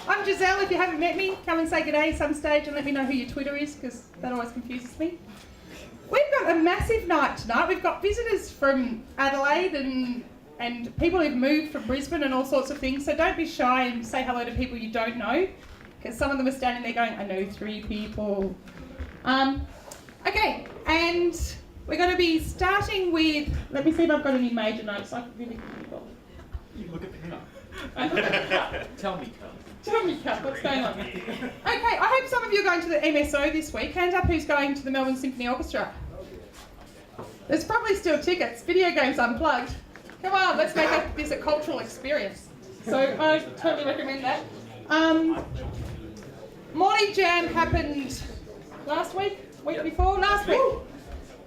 I'm Giselle. If you haven't met me, come and say good day some stage and let me know who your Twitter is, because that always confuses me. We've got a massive night tonight. We've got visitors from Adelaide and people who've moved from Brisbane and all sorts of things, so don't be shy and say hello to people you don't know, because some of them are standing there going, I know 3 people. Okay, and we're going to be starting with, let me see if I've got any major notes. I really can't. You look at the cup. Tell me, Cup. Tell me, Cup, what's going on? Okay, I hope some of you are going to the MSO this week. Hands up who's going to the Melbourne Symphony Orchestra. There's probably still tickets. Video games unplugged. Come on, let's make this a cultural experience. So I totally recommend that. Morning Jam happened last week before? Last week.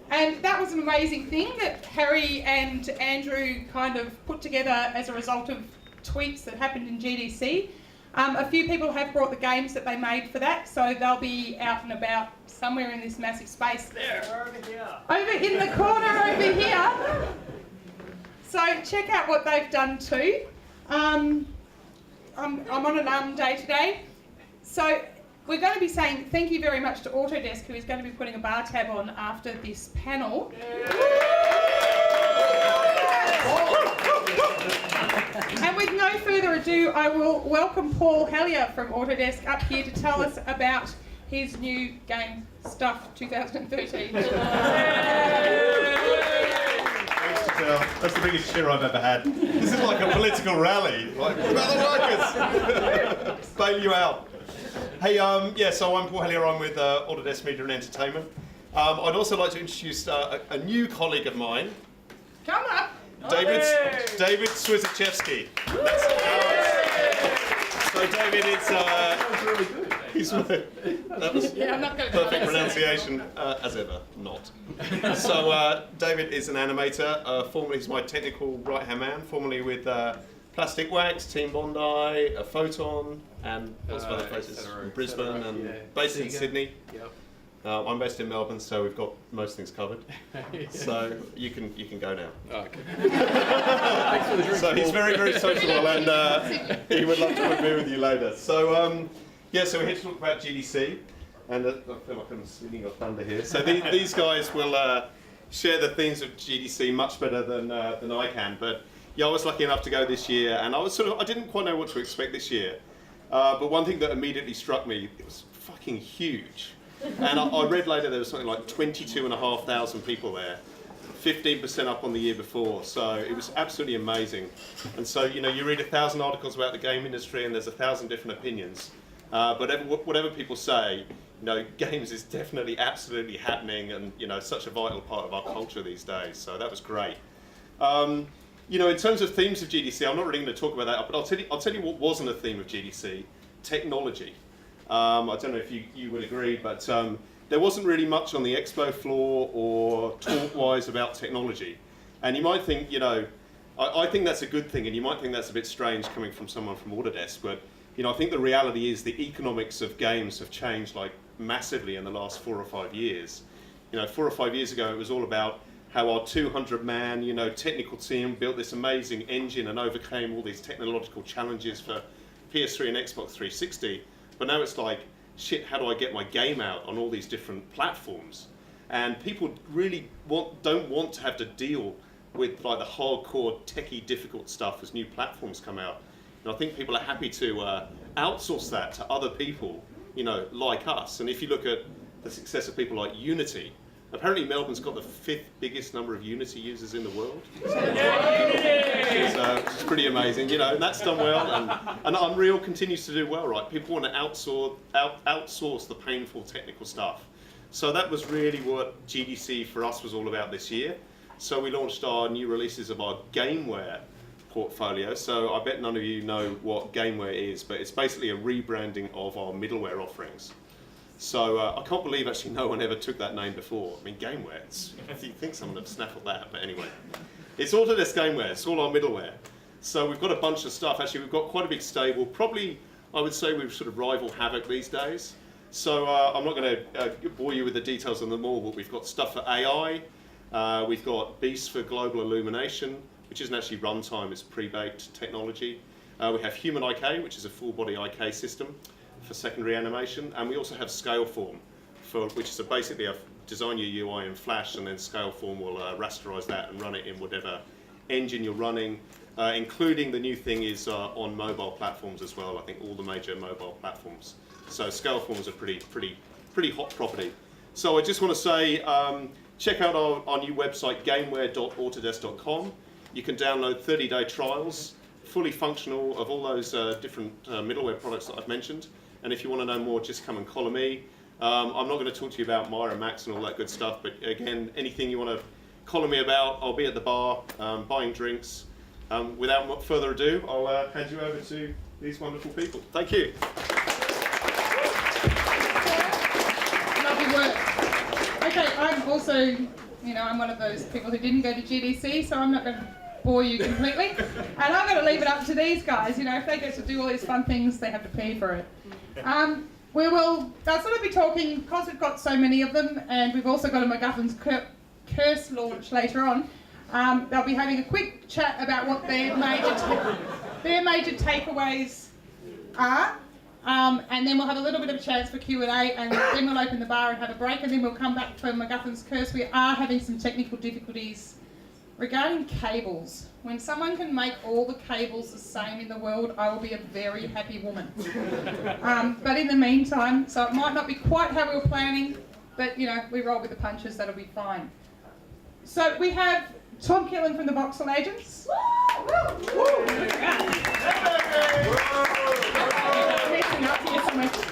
And that was an amazing thing that Harry and Andrew kind of put together as a result of tweets that happened in GDC. A few people have brought the games that they made for that, so they'll be out and about somewhere in this massive space. There, over here. Over in the corner over here. So check out what they've done too. I'm on an day today. So we're going to be saying thank you very much to Autodesk, who is going to be putting a bar tab on after this panel. And with no further ado, I will welcome Paul Hellier from Autodesk up here to tell us about his new game, Stuff 2013. That's the biggest cheer I've ever had. This is like a political rally. Like, what about the workers? Bail you out. Hey, yeah, so I'm Paul Hellier. I'm with Autodesk Media and Entertainment. I'd also like to introduce a new colleague of mine. Come up. David Swizichevsky. So David is, that was perfect pronunciation, as ever, not. So David is an animator, formerly he's my technical right-hand man, formerly with Plastic Wax, Team Bondi, Photon, and lots of other places in Brisbane and based in Sydney. Yep. I'm based in Melbourne, so we've got most things covered. So you can go now. Oh, okay. Thanks for the drink, so he's very, very sociable, and he would love to have a beer with you later. So yeah, so we're here to talk about GDC, and I feel like I'm swinging off thunder here. So these guys will share the themes of GDC much better than I can. But yeah, I was lucky enough to go this year, and I didn't quite know what to expect this year. But one thing that immediately struck me, it was fucking huge. And I read later there was something like 22,500 people there, 15% up on the year before, so it was absolutely amazing. And so, you know, you read 1,000 articles about the game industry and there's 1,000 different opinions, but whatever people say, you know, games is definitely absolutely happening and, you know, such a vital part of our culture these days, so that was great. You know, in terms of themes of GDC, I'm not really going to talk about that, but I'll tell you what wasn't a theme of GDC: technology. I don't know if you would agree, but there wasn't really much on the expo floor or talk-wise about technology. And you might think, you know, I think that's a good thing, and you might think that's a bit strange coming from someone from Autodesk, but, you know, I think the reality is the economics of games have changed, like, massively in the last 4 or 5 years. You know, 4 or 5 years ago, it was all about how our 200-man, you know, technical team built this amazing engine and overcame all these technological challenges for PS3 and Xbox 360. But now it's like, shit, how do I get my game out on all these different platforms? And people really don't want to have to deal with like the hardcore, techie, difficult stuff as new platforms come out. And I think people are happy to outsource that to other people, you know, like us. And if you look at the success of people like Unity, apparently Melbourne's got the 5th biggest number of Unity users in the world. Which is pretty amazing, you know, and that's done well. And Unreal continues to do well, right? People want to outsource the painful technical stuff. So that was really what GDC for us was all about this year. So we launched our new releases of our gameware portfolio. So I bet none of you know what gameware is, but it's basically a rebranding of our middleware offerings. So I can't believe actually no one ever took that name before. I mean, gameware, you'd think someone would have snaffled that, but anyway. It's Autodesk gameware, it's all our middleware. So we've got a bunch of stuff. Actually, we've got quite a big stable. Probably, I would say we sort of rival Havoc these days. So I'm not going to bore you with the details on them all, but we've got stuff for AI. We've got Beast for global illumination, which isn't actually runtime, it's pre-baked technology. We have Human IK, which is a full body IK system for secondary animation, and we also have Scaleform, which is basically a design your UI in Flash, and then Scaleform will rasterize that and run it in whatever engine you're running, including the new thing is on mobile platforms as well. I think all the major mobile platforms. So Scaleform is a pretty hot property. So I just want to say, check out our new website, gameware.autodesk.com. You can download 30-day trials, fully functional, of all those different middleware products that I've mentioned. And if you want to know more, just come and collar me. I'm not going to talk to you about Mira Max and all that good stuff, but again, anything you want to collar me about, I'll be at the bar buying drinks. Without further ado, I'll hand you over to these wonderful people. Thank you. Lovely work. Okay, I'm also, I'm one of those people who didn't go to GDC, so I'm not going to bore you completely. And I'm going to leave it up to these guys. If they get to do all these fun things, they have to pay for it. They'll sort of be talking, because we've got so many of them, and we've also got a MacGuffin's Curse launch later on. They'll be having a quick chat about what their major takeaways are, and then we'll have a little bit of a chance for Q&A, and then we'll open the bar and have a break, and then we'll come back for MacGuffin's Curse. We are having some technical difficulties regarding cables. When someone can make all the cables the same in the world, I will be a very happy woman. But in the meantime, so it might not be quite how we were planning, but we roll with the punches, that'll be fine. So we have Tom Killen from the Voxel Agents.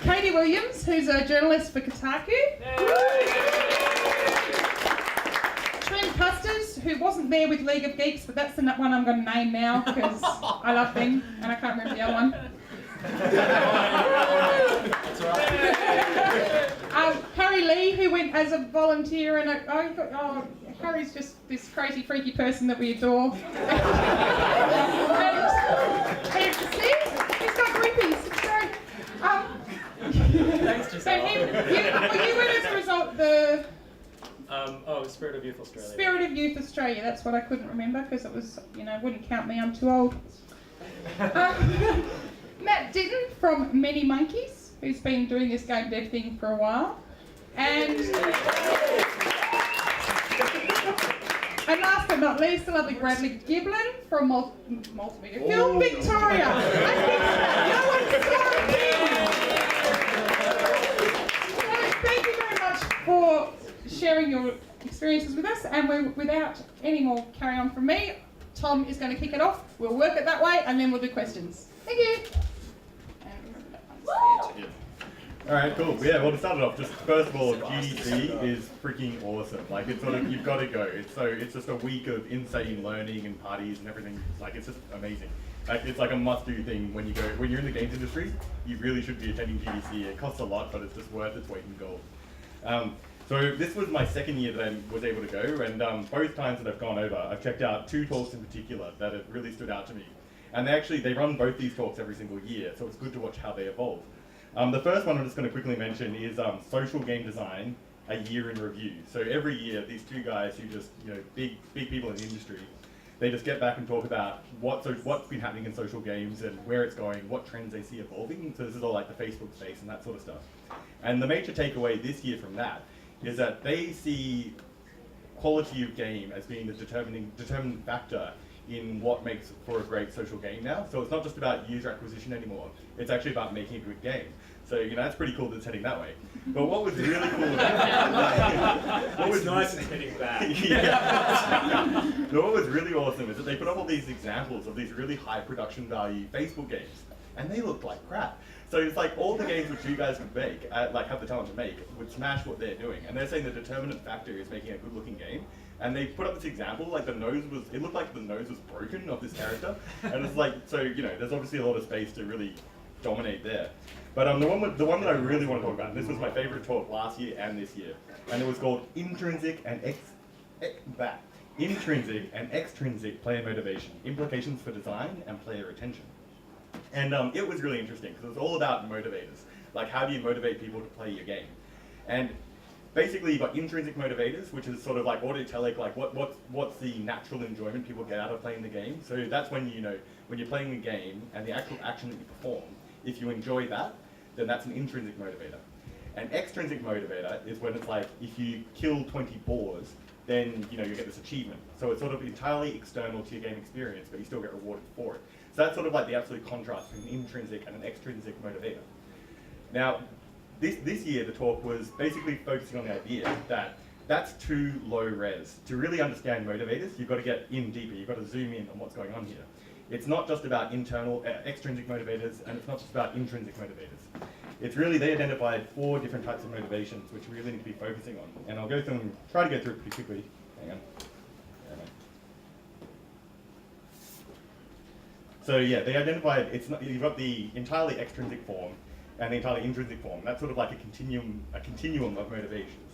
Katie Williams, who's a journalist for Kotaku. Trent Kusters, who wasn't there with League of Geeks, but that's the one I'm going to name now because I love them and I can't remember the other one. Harry Lee, who went as a volunteer, and Harry's just this crazy, freaky person that we adore. And see, he's got groupies. Thanks, Giselle. So you went as a result the. Spirit of Youth Australia. Spirit of Youth Australia. That's what I couldn't remember because it was, wouldn't count me. I'm too old. Matt Ditton from Many Monkeys, who's been doing this game dev thing for a while, and last but not least, the lovely Bradley Giblin from Multimedia Film Victoria. No one saw him. So thank you very much for sharing your experiences with us, and without any more carry on from me, Tom is going to kick it off. We'll work it that way, and then we'll do questions. Thank you. Alright, cool. Yeah, well, to start it off, just first of all, GDC is freaking awesome. Like, it's sort of, you've got to go. It's just a week of insane learning and parties and everything. It's just amazing. It's like a must-do thing when you're in the games industry. You really should be attending GDC. It costs a lot, but it's just worth its weight in gold. So this was my second year that I was able to go, and both times that I've gone over, I've checked out two talks in particular that have really stood out to me. And they run both these talks every single year, so it's good to watch how they evolve. The first one I'm just going to quickly mention is Social Game Design, a Year in Review. So every year, these two guys who just, big people in the industry, they just get back and talk about what's been happening in social games and where it's going, what trends they see evolving. So this is all like the Facebook space and that sort of stuff. And the major takeaway this year from that is that they see quality of game as being the determining factor in what makes for a great social game now. So it's not just about user acquisition anymore, it's actually about making a good game. So that's pretty cool that it's heading that way. But what was really cool about what was nice it's heading back. But what was really awesome is that they put up all these examples of these really high production value Facebook games, and they looked like crap. So it's like all the games which you guys could make, have the talent to make, would smash what they're doing. And they're saying the determinant factor is making a good looking game. And they put up this example, like it looked like the nose was broken of this character. And it's like, so, there's obviously a lot of space to really dominate there. But the one that I really want to talk about, and this was my favorite talk last year and this year, and it was called Intrinsic and Extrinsic Player Motivation, Implications for Design and Player Retention. And it was really interesting because it was all about motivators. Like, how do you motivate people to play your game? And basically you've got intrinsic motivators, which is sort of like autotelic, like what's the natural enjoyment people get out of playing the game. So that's when when you're playing the game and the actual action that you perform, if you enjoy that, then that's an intrinsic motivator. An extrinsic motivator is when it's like, if you kill 20 boars, then you get this achievement. So it's sort of entirely external to your game experience, but you still get rewarded for it. So that's sort of like the absolute contrast between an intrinsic and an extrinsic motivator. Now, this year the talk was basically focusing on the idea that that's too low res. To really understand motivators, you've got to get in deeper. You've got to zoom in on what's going on here. It's not just about extrinsic motivators, and it's not just about intrinsic motivators. It's really, they identified 4 different types of motivations which we really need to be focusing on. And I'll go through them, try to go through it pretty quickly. Hang on. So yeah, they identified, you've got the entirely extrinsic form and the entirely intrinsic form. That's sort of like a continuum of motivations.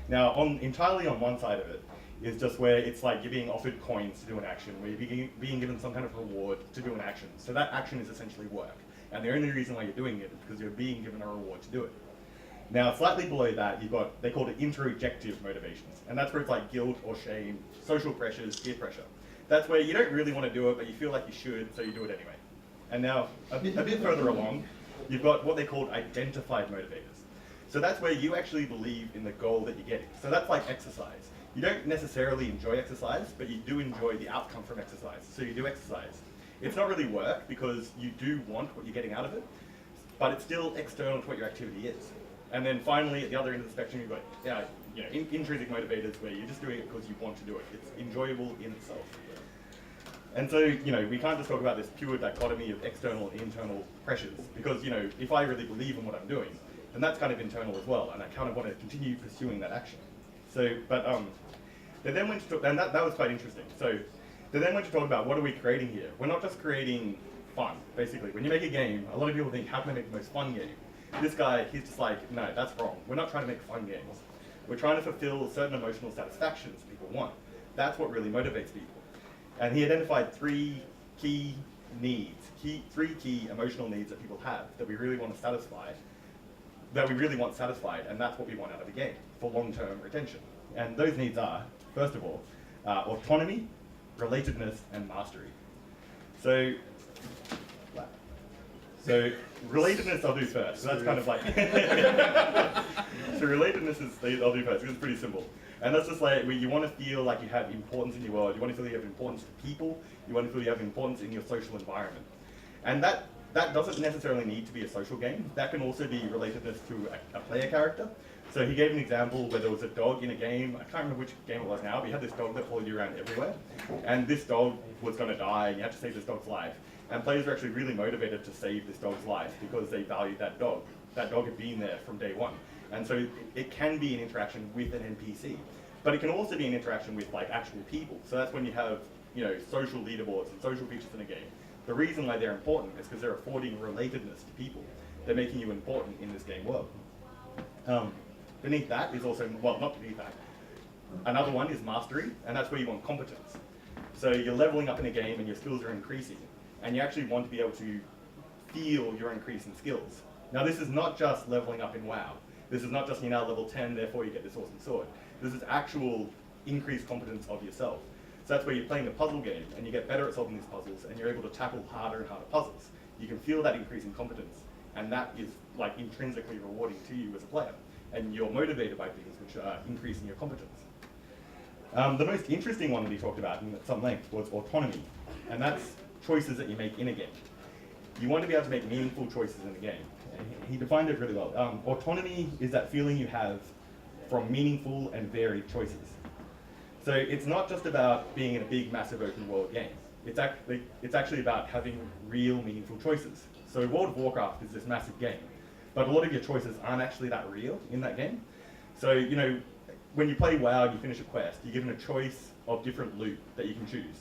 Now, entirely on one side of it is just where it's like you're being offered coins to do an action, where you're being given some kind of reward to do an action. So that action is essentially work. And the only reason why you're doing it is because you're being given a reward to do it. Now, slightly below that, you've got, they call it introjective motivations. And that's where it's like guilt or shame, social pressures, peer pressure. That's where you don't really want to do it, but you feel like you should, so you do it anyway. And now, a bit further along, you've got what they call identified motivators. So that's where you actually believe in the goal that you're getting. So that's like exercise. You don't necessarily enjoy exercise, but you do enjoy the outcome from exercise. So you do exercise. It's not really work because you do want what you're getting out of it, but it's still external to what your activity is. And then finally, at the other end of the spectrum, you've got intrinsic motivators where you're just doing it because you want to do it. It's enjoyable in itself. And so, we can't just talk about this pure dichotomy of external and internal pressures, because, if I really believe in what I'm doing, then that's kind of internal as well, and I kind of want to continue pursuing that action. So, but they then went to talk, and that was quite interesting. So, they then went to talk about what are we creating here. We're not just creating fun, basically. When you make a game, a lot of people think, how can I make the most fun game? This guy, he's just like, no, that's wrong. We're not trying to make fun games. We're trying to fulfill certain emotional satisfactions people want. That's what really motivates people. And he identified 3 key needs, 3 key emotional needs that people have that we really want to satisfy, and that's what we want out of a game for long-term retention. And those needs are, first of all, autonomy, relatedness, and mastery. So relatedness I'll do first. So that's kind of like, so relatedness I'll do first, because it's pretty simple. And that's just like, you want to feel like you have importance in your world, you want to feel you have importance to people, you want to feel you have importance in your social environment. And that doesn't necessarily need to be a social game. That can also be relatedness to a player character. So he gave an example where there was a dog in a game, I can't remember which game it was now, but you had this dog that followed you around everywhere. And this dog was going to die, and you had to save this dog's life. And players were actually really motivated to save this dog's life because they valued that dog. That dog had been there from day one. And so it can be an interaction with an NPC. But it can also be an interaction with like actual people. So that's when you have social leaderboards and social features in a game. The reason why they're important is because they're affording relatedness to people. They're making you important in this game world. Beneath that is also, well, not beneath that. Another one is mastery, and that's where you want competence. So you're leveling up in a game and your skills are increasing, and you actually want to be able to feel your increase in skills. Now this is not just leveling up in WoW. This is not just you're now level 10, therefore you get this awesome sword. This is actual increased competence of yourself. So that's where you're playing a puzzle game, and you get better at solving these puzzles, and you're able to tackle harder and harder puzzles. You can feel that increase in competence, and that is like intrinsically rewarding to you as a player. And you're motivated by things which are increasing your competence. The most interesting one that he talked about at some length was autonomy, and that's choices that you make in a game. You want to be able to make meaningful choices in the game. And he defined it really well. Autonomy is that feeling you have from meaningful and varied choices. So it's not just about being in a big, massive open world game. It's actually about having real, meaningful choices. So World of Warcraft is this massive game, but a lot of your choices aren't actually that real in that game. So, when you play WoW, you finish a quest, you're given a choice of different loot that you can choose.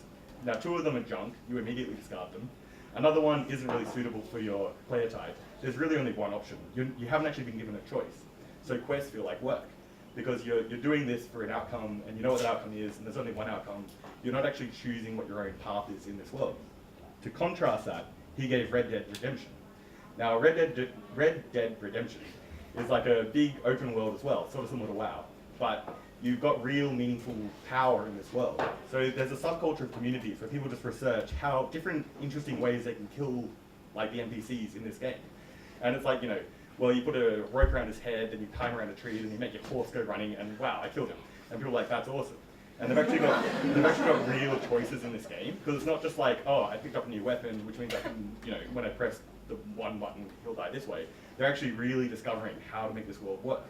Now, 2 of them are junk, you immediately discard them. Another one isn't really suitable for your player type. There's really only one option. You haven't actually been given a choice. So quests feel like work, because you're doing this for an outcome, and you know what that outcome is, and there's only one outcome. You're not actually choosing what your own path is in this world. To contrast that, he gave Red Dead Redemption. Now, Red Dead Redemption is like a big open world as well, sort of similar to WoW. But you've got real meaningful power in this world. So there's a subculture of communities where people just research how different interesting ways they can kill like the NPCs in this game. And it's like, you know, well, you put a rope around his head, and you tie him around a tree, and you make your horse go running, and wow, I killed him. And people are like, that's awesome. And they've actually got real choices in this game, because it's not just like, oh, I picked up a new weapon, which means I can, you know, when I press the one button, he'll die this way. They're actually really discovering how to make this world work.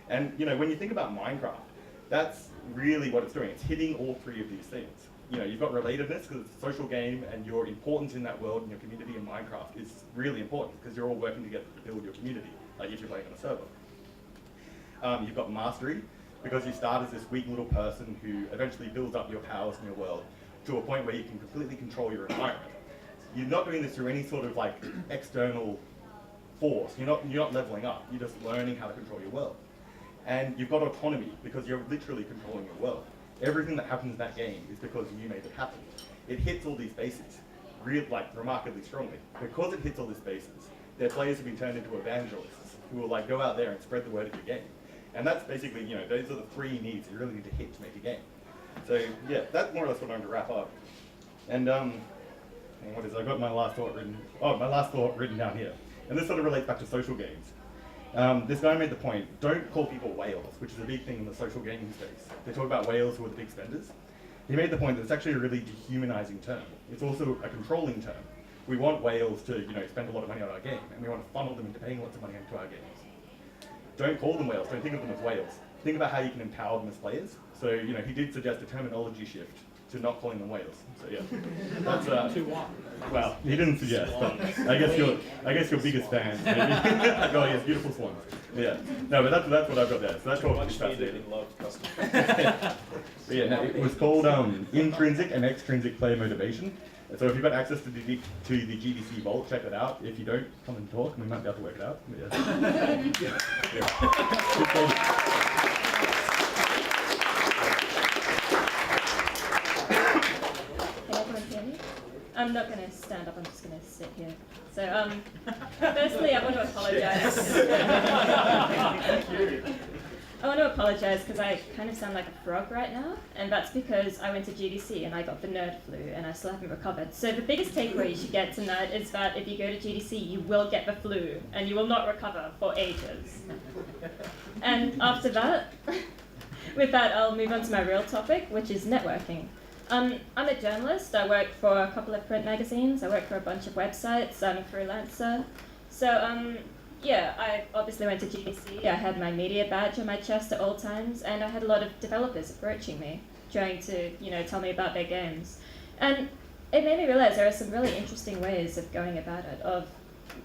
And, you know, when you think about Minecraft, that's really what it's doing. It's hitting all three of these things. You know, you've got relatedness because it's a social game, and your importance in that world and your community in Minecraft is really important because you're all working together to build your community, like if you're playing on a server. You've got mastery because you start as this weak little person who eventually builds up your powers in your world to a point where you can completely control your environment. You're not doing this through any sort of like external force. You're not leveling up. You're just learning how to control your world. And you've got autonomy because you're literally controlling your world. Everything that happens in that game is because you made it happen. It hits all these bases, remarkably strongly. Because it hits all these bases, their players have been turned into evangelists who will like go out there and spread the word of your game. And that's basically, you know, those are the three needs you really need to hit to make a game. So yeah, that's more or less what I'm going to wrap up. And what is it? I got my last thought written down here. And this sort of relates back to social games. This guy made the point, don't call people whales, which is a big thing in the social gaming space. They talk about whales who are the big spenders. He made the point that it's actually a really dehumanizing term. It's also a controlling term. We want whales to, you know, spend a lot of money on our game, and we want to funnel them into paying lots of money into our games. Don't call them whales, don't think of them as whales. Think about how you can empower them as players. So, you know, he did suggest a terminology shift to not calling them whales. So yeah, that's well, he didn't suggest, but I guess your biggest fan, maybe. Oh yes, beautiful swans. Yeah, no, but that's what I've got there. So that's what Much needed in love custom. But yeah, no, it was called intrinsic and extrinsic player motivation. So if you've got access to the GDC vault, check it out. If you don't, come and talk, and we might be able to work it out. But yeah. I'm not going to stand up, I'm just going to sit here. So, firstly, I want to apologize. I want to apologize because I kind of sound like a frog right now, and that's because I went to GDC and I got the nerd flu and I still haven't recovered. So the biggest takeaway you should get tonight is that if you go to GDC, you will get the flu and you will not recover for ages. And after that, with that, I'll move on to my real topic, which is networking. I'm a journalist. I work for a couple of print magazines. I work for a bunch of websites. I'm a freelancer. So, yeah, I obviously went to GDC. I had my media badge on my chest at all times, and I had a lot of developers approaching me, trying to, you know, tell me about their games. And it made me realize there are some really interesting ways of going about it, of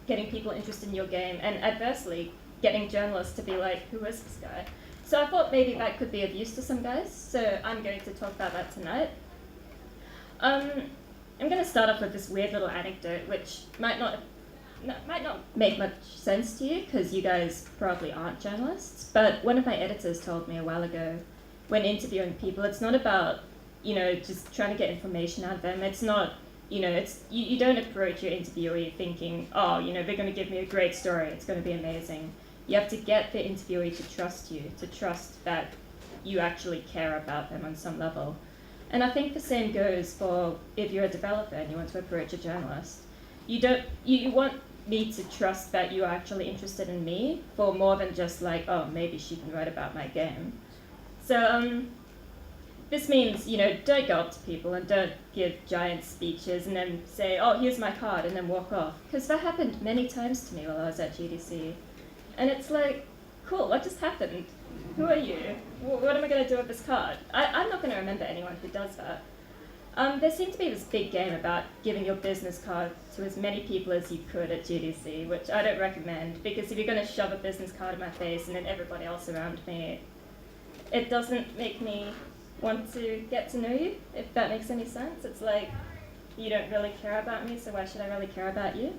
getting people interested in your game, and adversely, getting journalists to be like, who is this guy? So I thought maybe that could be of use to some guys, so I'm going to talk about that tonight. I'm going to start off with this weird little anecdote, which might not make much sense to you, because you guys probably aren't journalists, but one of my editors told me a while ago, when interviewing people, it's not about, you know, just trying to get information out of them. It's not, you know, you don't approach your interviewee thinking, oh, you know, they're going to give me a great story, it's going to be amazing. You have to get the interviewee to trust you, to trust that you actually care about them on some level. And I think the same goes for if you're a developer and you want to approach a journalist. You want me to trust that you're actually interested in me for more than just like, oh, maybe she can write about my game. So this means, you know, don't go up to people and don't give giant speeches and then say, oh, here's my card, and then walk off. Because that happened many times to me while I was at GDC. And it's like, cool, what just happened? Who are you? What am I going to do with this card? I'm not going to remember anyone who does that. There seemed to be this big game about giving your business card to as many people as you could at GDC, which I don't recommend, because if you're going to shove a business card in my face and then everybody else around me, it doesn't make me want to get to know you, if that makes any sense. It's like, you don't really care about me, so why should I really care about you?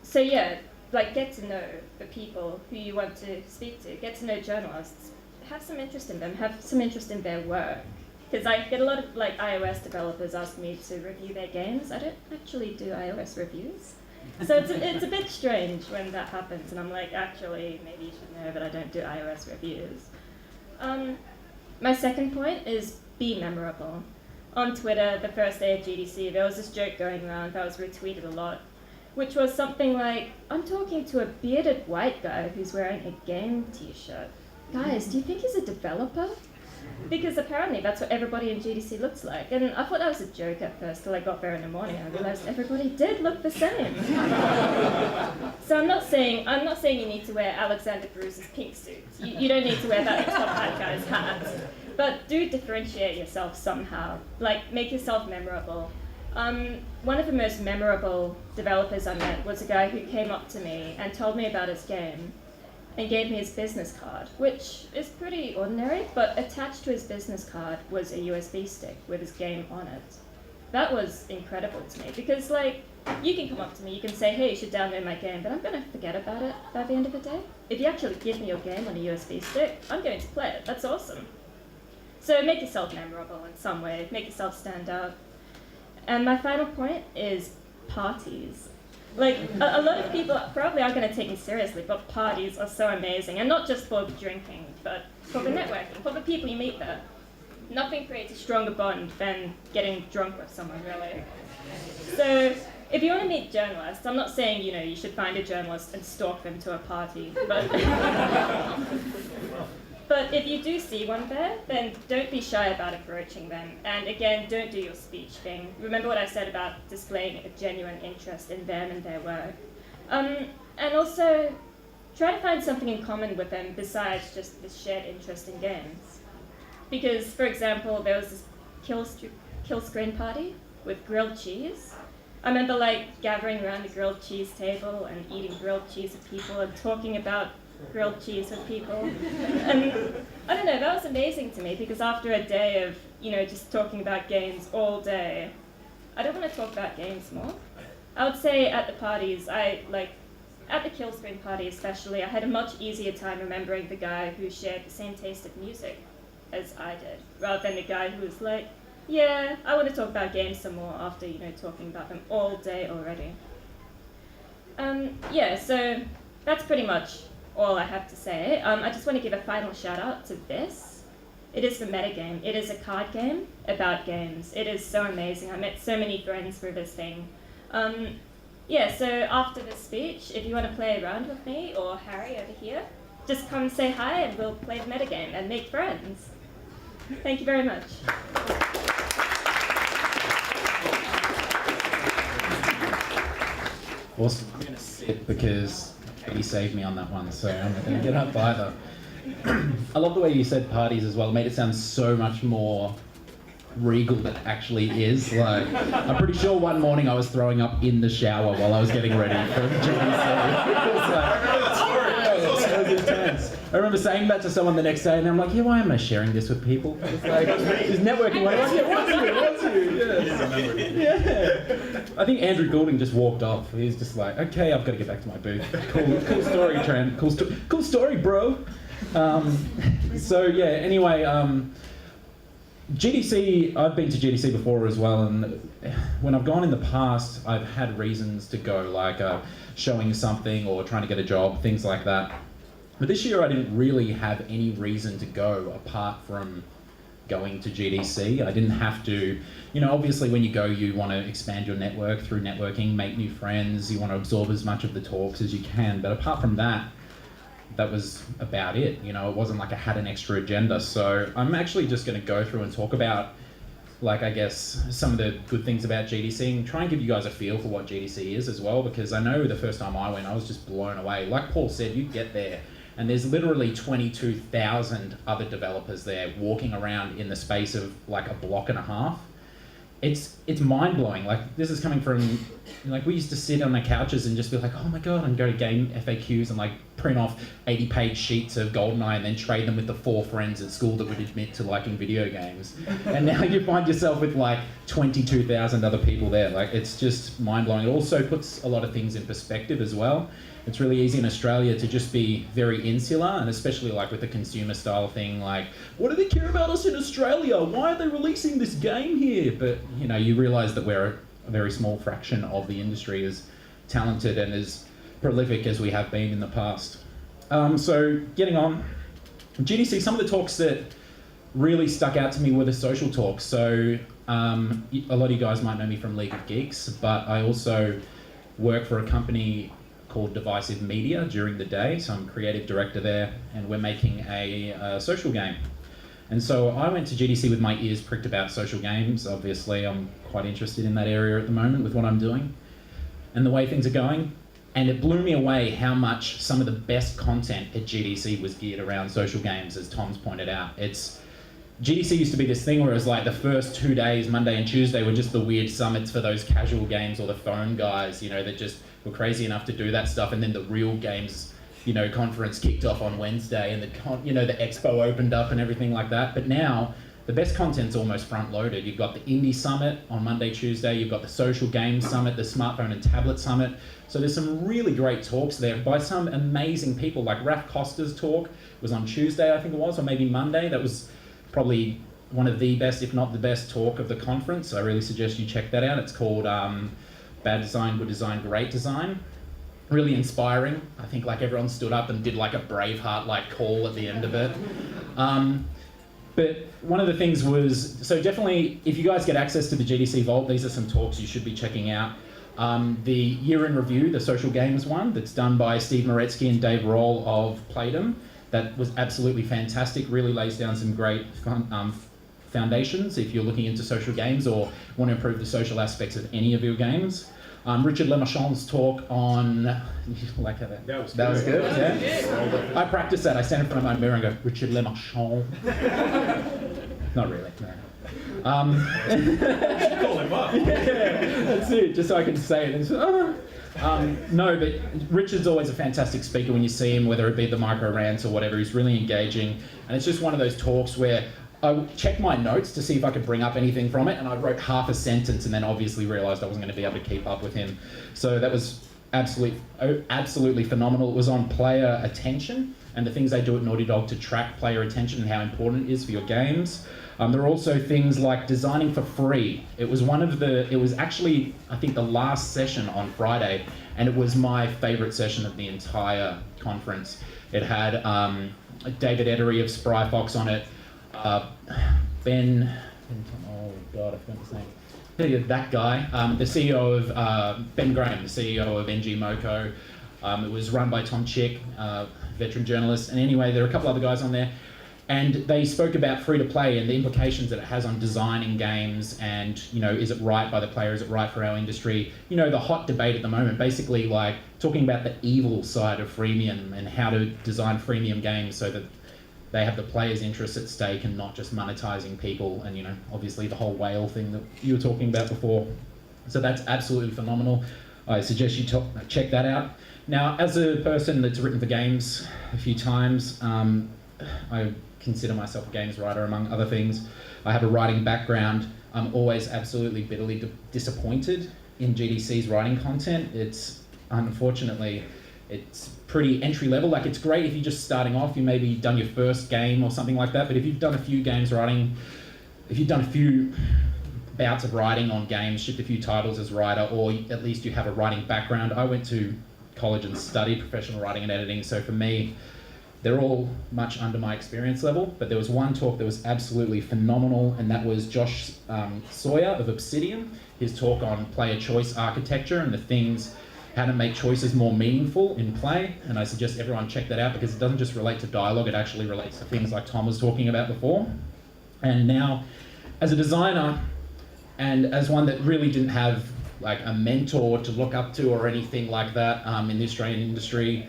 So yeah, like, get to know the people who you want to speak to, get to know journalists, have some interest in them, have some interest in their work. Because I get a lot of like iOS developers ask me to review their games. I don't actually do iOS reviews. So it's a bit strange when that happens, and I'm like, actually, maybe you should know that I don't do iOS reviews. My second point is be memorable. On Twitter, the first day of GDC, there was this joke going around that was retweeted a lot, which was something like, I'm talking to a bearded white guy who's wearing a game t-shirt. Guys, do you think he's a developer? Because apparently that's what everybody in GDC looks like. And I thought that was a joke at first till I got there in the morning and I realized everybody did look the same. So I'm not saying you need to wear Alexander Bruce's pink suit. You don't need to wear that top hat guy's hat. But do differentiate yourself somehow. Like, make yourself memorable. One of the most memorable developers I met was a guy who came up to me and told me about his game and gave me his business card, which is pretty ordinary, but attached to his business card was a USB stick with his game on it. That was incredible to me, because like, you can come up to me, you can say, hey, you should download my game, but I'm gonna forget about it by the end of the day. If you actually give me your game on a USB stick, I'm going to play it. That's awesome. So make yourself memorable in some way, make yourself stand out. And my final point is parties. Like, a lot of people probably aren't going to take me seriously, but parties are so amazing. And not just for drinking, but for the networking, for the people you meet there. Nothing creates a stronger bond than getting drunk with someone, really. So, if you want to meet journalists, I'm not saying, you should find a journalist and stalk them to a party, but... But if you do see one there, then don't be shy about approaching them. And again, don't do your speech thing. Remember what I said about displaying a genuine interest in them and their work. And also, try to find something in common with them besides just this shared interest in games. Because, for example, there was this kill screen party with grilled cheese. I remember gathering around the grilled cheese table and eating grilled cheese with people and talking about grilled cheese with people. And I don't know, that was amazing to me, because after a day of, just talking about games all day, I don't want to talk about games more. I would say at the parties, at the kill screen party especially, I had a much easier time remembering the guy who shared the same taste of music as I did, rather than the guy who was like, yeah, I want to talk about games some more after, talking about them all day already. So that's pretty much all I have to say. I just want to give a final shout out to this. It is the metagame. It is a card game about games. It is so amazing. I met so many friends through this thing. So after this speech, if you want to play around with me or Harry over here, just come say hi and we'll play the metagame and make friends. Thank you very much. Awesome. I'm going to sit because he saved me on that one, so I'm not going to get up either. I love the way you said parties as well. It made it sound so much more regal than it actually is. I'm pretty sure one morning I was throwing up in the shower while I was getting ready for GDC. It was intense. I remember saying that to someone the next day, and I'm like, yeah, why am I sharing this with people? It's like, is networking one? What's you? Yeah. I think Andrew Goulding just walked off. He's just like, okay, I've got to get back to my booth. Cool story, Trent. Cool story, bro. Anyway, GDC, I've been to GDC before as well, and when I've gone in the past, I've had reasons to go, like showing something or trying to get a job, things like that. But this year I didn't really have any reason to go apart from going to GDC. I didn't have to, obviously when you go you want to expand your network through networking, make new friends, you want to absorb as much of the talks as you can, but apart from that, that was about it. It wasn't like I had an extra agenda. So I'm actually just going to go through and talk about, I guess, some of the good things about GDC and try and give you guys a feel for what GDC is as well, because I know the first time I went, I was just blown away. Like Paul said, you get there and there's literally 22,000 other developers there walking around in the space of a block and a half. It's mind-blowing. This is coming from, we used to sit on the couches and just be like, oh my god, and go to game FAQs and print off 80-page sheets of GoldenEye and then trade them with the 4 friends at school that would admit to liking video games. And now you find yourself with 22,000 other people there. It's just mind-blowing. It also puts a lot of things in perspective as well. It's really easy in Australia to just be very insular, and especially with the consumer style thing, what do they care about us in Australia? Why are they releasing this game here? But you realise that we're a very small fraction of the industry as talented and as prolific as we have been in the past. So getting on, GDC, some of the talks that really stuck out to me were the social talks. So a lot of you guys might know me from League of Geeks, but I also work for a company called Divisive Media during the day. So I'm creative director there, and we're making a social game. And so I went to GDC with my ears pricked about social games. Obviously, I'm quite interested in that area at the moment with what I'm doing and the way things are going. And it blew me away how much some of the best content at GDC was geared around social games, as Tom's pointed out. GDC used to be this thing where it was like the first 2 days, Monday and Tuesday, were just the weird summits for those casual games or the phone guys, you know, that just were crazy enough to do that stuff. And then the real games, you know, conference kicked off on Wednesday, and the expo opened up and everything like that. But now the best content's almost front loaded. You've got the Indie Summit on Monday, Tuesday. You've got the Social Games Summit, the Smartphone and Tablet Summit. So there's some really great talks there by some amazing people. Like Trent Kusters' talk was on Tuesday, I think it was, or maybe Monday. That was probably one of the best, if not the best, talk of the conference. I really suggest you check that out. It's called Bad Design, Good Design, Great Design. Really inspiring. I think like everyone stood up and did like a Braveheart like call at the end of it. But one of the things was, so definitely if you guys get access to the GDC Vault, these are some talks you should be checking out. The Year in Review, the social games one, that's done by Steve Moretsky and Dave Roll of Playdom. That was absolutely fantastic, really lays down some great foundations if you're looking into social games or want to improve the social aspects of any of your games. Richard Lemachon's talk on, like that was good, yeah. I practiced that. I stand in front of my mirror and go, Richard Lemachon. Not really, no. Call him up. Yeah, that's it, just so I can say it. No, but Richard's always a fantastic speaker when you see him, whether it be the micro rants or whatever. He's really engaging, and it's just one of those talks where I checked my notes to see if I could bring up anything from it, and I wrote half a sentence and then obviously realised I wasn't going to be able to keep up with him. So that was absolutely phenomenal. It was on player attention and the things they do at Naughty Dog to track player attention and how important it is for your games. There are also things like designing for free. It was actually, I think, the last session on Friday, and it was my favourite session of the entire conference. It had David Ettery of Spry Fox on it, oh God, I forgot his name. That guy, the CEO of, Ben Graham, the CEO of NG Moco. It was run by Tom Chick, veteran journalist. And anyway, there are a couple other guys on there. And they spoke about free-to-play and the implications that it has on designing games and, you know, is it right by the player, is it right for our industry? You know, the hot debate at the moment, basically like talking about the evil side of freemium and how to design freemium games so that they have the players' interests at stake and not just monetizing people and, you know, obviously the whole whale thing that you were talking about before. So that's absolutely phenomenal. I suggest you check that out. Now, as a person that's written for games a few times, I consider myself a games writer, among other things. I have a writing background. I'm always absolutely bitterly disappointed in GDC's writing content. Unfortunately, it's pretty entry level. Like, it's great if you're just starting off, you maybe done your first game or something like that, but if you've done a few games writing, if you've done a few bouts of writing on games, shipped a few titles as writer, or at least you have a writing background. I went to college and studied professional writing and editing, so for me, they're all much under my experience level, but there was one talk that was absolutely phenomenal, and that was Josh Sawyer of Obsidian, his talk on player choice architecture and the things, how to make choices more meaningful in play. And I suggest everyone check that out because it doesn't just relate to dialogue, it actually relates to things like Tom was talking about before. And now, as a designer, and as one that really didn't have like a mentor to look up to or anything like that in the Australian industry,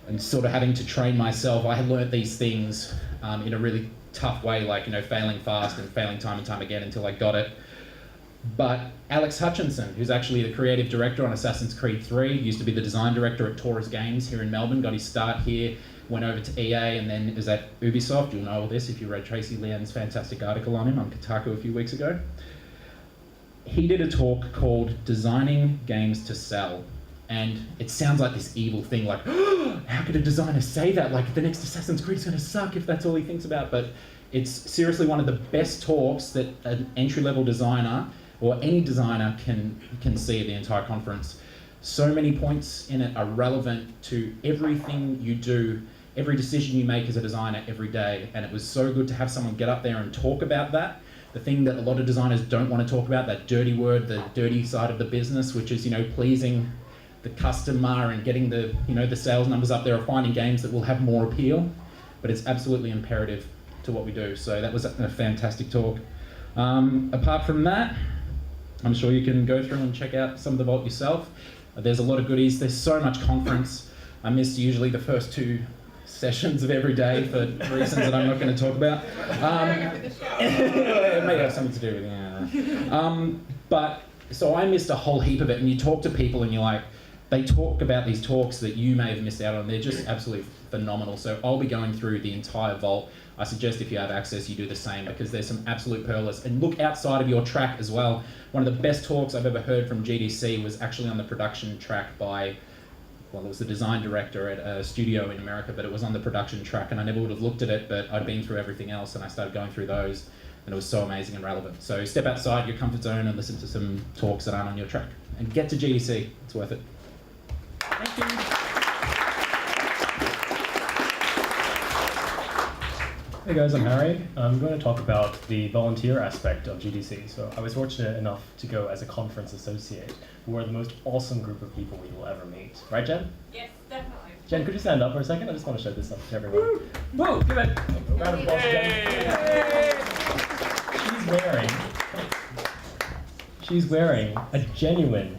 and sort of having to train myself, I had learnt these things in a really tough way, like, you know, failing fast and failing time and time again until I got it. But Alex Hutchinson, who's actually the creative director on Assassin's Creed 3, used to be the design director at Taurus Games here in Melbourne, got his start here, went over to EA and then is at Ubisoft. You'll know all this if you read Tracy Lian's fantastic article on him on Kotaku a few weeks ago. He did a talk called Designing Games to Sell. And it sounds like this evil thing, like, oh, how could a designer say that? Like, the next Assassin's Creed is going to suck if that's all he thinks about. But it's seriously one of the best talks that an entry-level designer or any designer can see at the entire conference. So many points in it are relevant to everything you do, every decision you make as a designer every day. And it was so good to have someone get up there and talk about that. The thing that a lot of designers don't want to talk about, that dirty word, the dirty side of the business, which is, pleasing the customer and getting the, the sales numbers up there, or finding games that will have more appeal. But it's absolutely imperative to what we do. So that was a fantastic talk. Apart from that, I'm sure you can go through and check out some of the Vault yourself. There's a lot of goodies. There's so much conference. I missed usually the first 2 sessions of every day for reasons that I'm not going to talk about. It may have something to do with but so I missed a whole heap of it, and you talk to people and you're like, they talk about these talks that you may have missed out on. They're just absolutely phenomenal. So I'll be going through the entire Vault. I suggest if you have access, you do the same, because there's some absolute pearlers. And look outside of your track as well. One of the best talks I've ever heard from GDC was actually on the production track by, well, it was the design director at a studio in America, but it was on the production track, and I never would have looked at it, but I'd been through everything else, and I started going through those, and it was so amazing and relevant. So step outside your comfort zone and listen to some talks that aren't on your track, and get to GDC. It's worth it. Thank you. Hey guys, I'm Harry. I'm going to talk about the volunteer aspect of GDC. So I was fortunate enough to go as a conference associate, who are the most awesome group of people we will ever meet. Right, Jen? Yes, definitely. Jen, could you stand up for a second? I just want to show this up to everyone. Woo! Give it a round of applause to Jen. She's wearing a genuine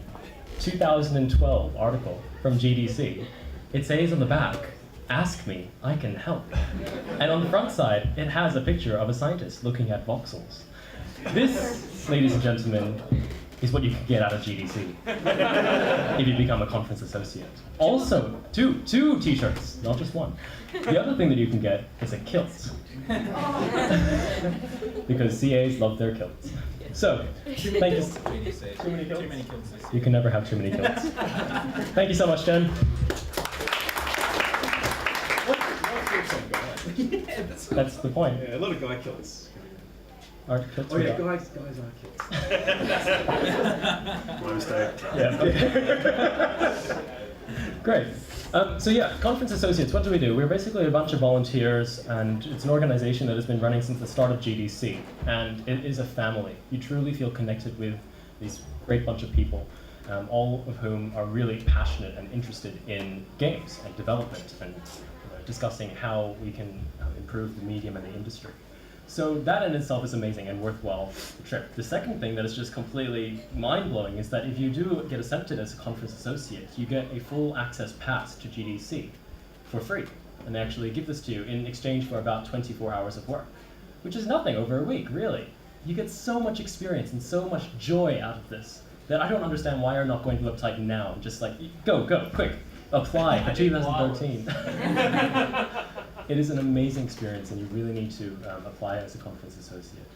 2012 article from GDC. It says on the back, "Ask me, I can help." And on the front side, it has a picture of a scientist looking at voxels. This, ladies and gentlemen, is what you can get out of GDC if you become a conference associate. Also, two t-shirts, not just one. The other thing that you can get is a kilt. Because CAs love their kilts. So, thank you. Too many kilts? You can never have too many kilts. Thank you so much, Jen. That's the point. Yeah, a lot of guy kilts. Aren't kilts? Oh yeah, guys are kilts. My mistake. Yeah. Great. So yeah, conference associates, what do we do? We're basically a bunch of volunteers, and it's an organization that has been running since the start of GDC, and it is a family. You truly feel connected with these great bunch of people, all of whom are really passionate and interested in games and development and discussing how we can improve the medium and the industry. So that in itself is amazing and worthwhile trip. The second thing that is just completely mind-blowing is that if you do get accepted as a conference associate, you get a full access pass to GDC for free. And they actually give this to you in exchange for about 24 hours of work, which is nothing over a week, really. You get so much experience and so much joy out of this that I don't understand why you're not going to the website now and just like, go, quick, apply for 2013. It is an amazing experience, and you really need to apply as a conference associate.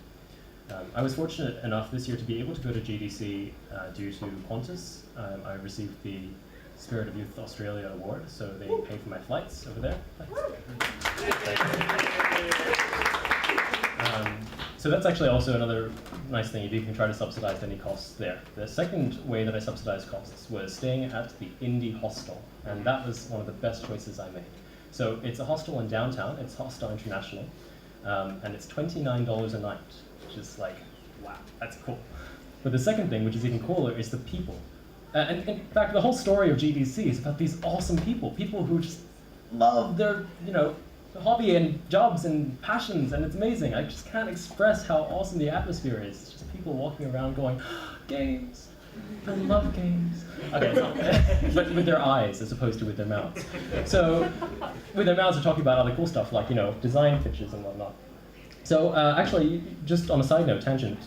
I was fortunate enough this year to be able to go to GDC due to Qantas. I received the Spirit of Youth Australia Award, so they paid for my flights over there. So that's actually also another nice thing, if you can try to subsidize any costs there. The second way that I subsidized costs was staying at the Indie Hostel, and that was one of the best choices I made. So it's a hostel in downtown, it's Hostel International, and it's $29 a night, which is like, wow, that's cool. But the second thing, which is even cooler, is the people. And in fact, the whole story of GDC is about these awesome people who just love their, hobby and jobs and passions, and it's amazing. I just can't express how awesome the atmosphere is. It's just people walking around going, games, I love games. Okay, it's not, but with their eyes as opposed to with their mouths. So with their mouths, they're talking about other cool stuff like, design pitches and whatnot. So actually, just on a side note, tangent,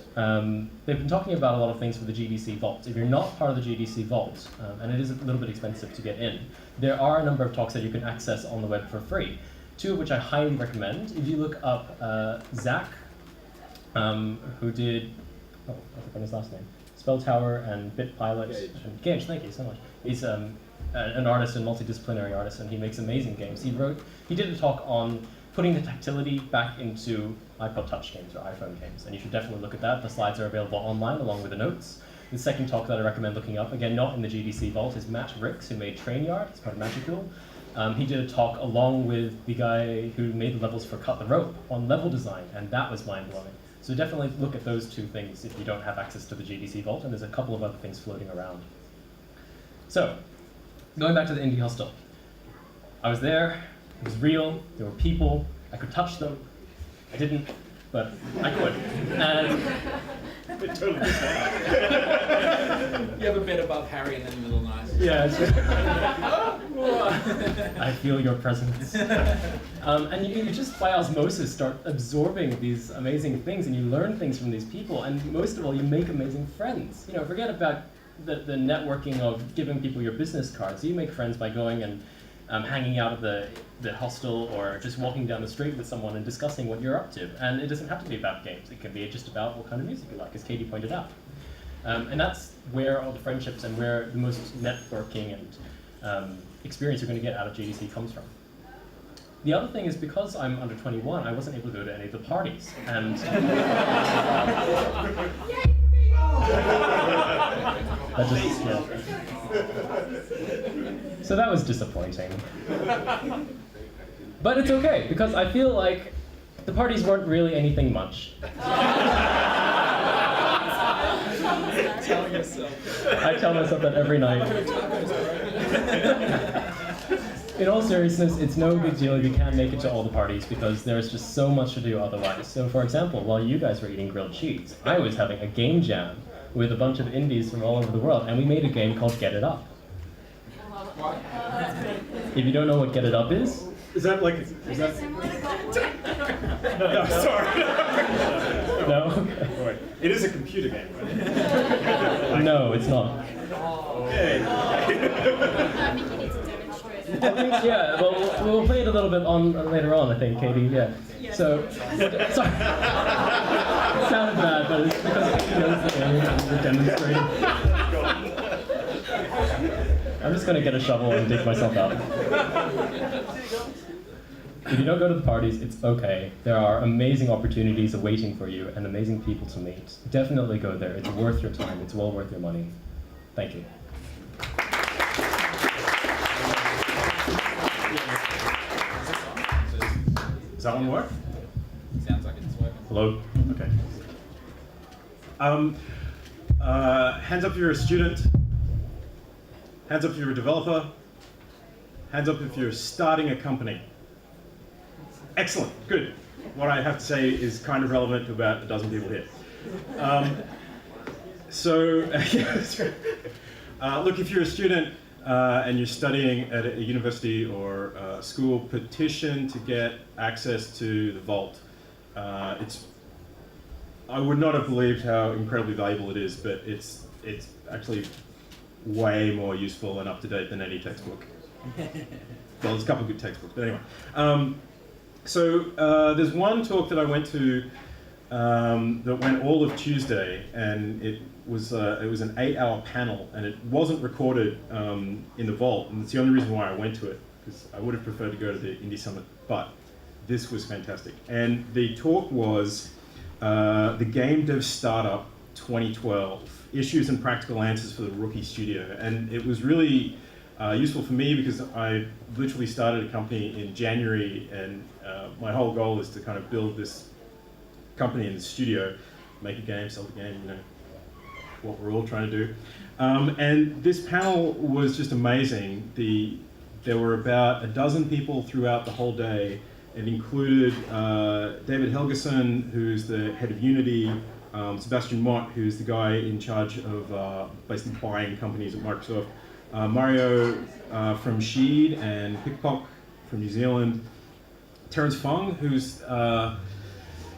they've been talking about a lot of things for the GDC Vault. If you're not part of the GDC Vault, and it is a little bit expensive to get in, there are a number of talks that you can access on the web for free. Two of which I highly recommend. If you look up Zach, who did, I forgot his last name, Spell Tower and BitPilot. Gage, thank you so much. He's an artist and multidisciplinary artist, and he makes amazing games. He did a talk on putting the tactility back into iPod Touch games or iPhone games, and you should definitely look at that. The slides are available online along with the notes. The second talk that I recommend looking up, again, not in the GDC vault, is Matt Ricks, who made Trainyard. It's part of Magical. He did a talk along with the guy who made the levels for Cut the Rope on level design, and that was mind-blowing. So definitely look at those two things if you don't have access to the GDC vault, and there's a couple of other things floating around. So, going back to the Indie Hostel. I was there, it was real, there were people, I could touch them. I didn't, but I could. And You have a bit above Harry and then Middle Night. yeah, it's I feel your presence. And you just by osmosis start absorbing these amazing things, and you learn things from these people, and most of all, you make amazing friends. You know, forget about the networking of giving people your business cards. You make friends by going and hanging out at the hostel, or just walking down the street with someone and discussing what you're up to. And it doesn't have to be about games. It can be just about what kind of music you like, as Katie pointed out. And that's where all the friendships and where the most networking and experience you're going to get out of GDC comes from. The other thing is, because I'm under 21, I wasn't able to go to any of the parties. And that just, yeah. So that was disappointing. But it's okay, because I feel like the parties weren't really anything much. I tell myself that every night. In all seriousness, it's no big deal if you can't make it to all the parties, because there's just so much to do otherwise. So for example, while you guys were eating grilled cheese, I was having a game jam with a bunch of indies from all over the world, and we made a game called Get It Up. If you don't know what Get It Up is that like... Is it similar to Got No, sorry. No? Okay. It is a computer game, right? No, it's not. Okay. I think you need to demonstrate it. I think, yeah, well, we'll play it a little bit on later on, I think, Katie, yeah. So, sorry. It sounded bad, but it's because Katie knows the game and we're demonstrating. I'm just going to get a shovel and dig myself out. If you don't go to the parties, it's okay. There are amazing opportunities awaiting for you and amazing people to meet. Definitely go there. It's worth your time. It's well worth your money. Thank you. Does that one work? Sounds like it's working. Hello? Okay. Hands up if you're a student. Hands up if you're a developer. Hands up if you're starting a company. Excellent, good. What I have to say is kind of relevant to about a dozen people here. Look, if you're a student and you're studying at a university or a school, petition to get access to the vault. I would not have believed how incredibly valuable it is, but it's actually way more useful and up to date than any textbook. Well, there's a couple of good textbooks, but anyway. There's one talk that I went to that went all of Tuesday, and it was an 8-hour panel, and it wasn't recorded in the vault, and it's the only reason why I went to it, because I would have preferred to go to the Indie Summit, but this was fantastic. And the talk was the Game Dev Startup 2012, Issues and Practical Answers for the Rookie Studio, and it was really useful for me because I literally started a company in January, and my whole goal is to kind of build this company in the studio, make a game, sell the game, you know, what we're all trying to do. And this panel was just amazing. There were about a dozen people throughout the whole day. It included David Helgeson, who's the head of Unity, Sebastian Mott, who's the guy in charge of basically buying companies at Microsoft, Mario from Sheed and Pickpock from New Zealand, Terence Fung, who's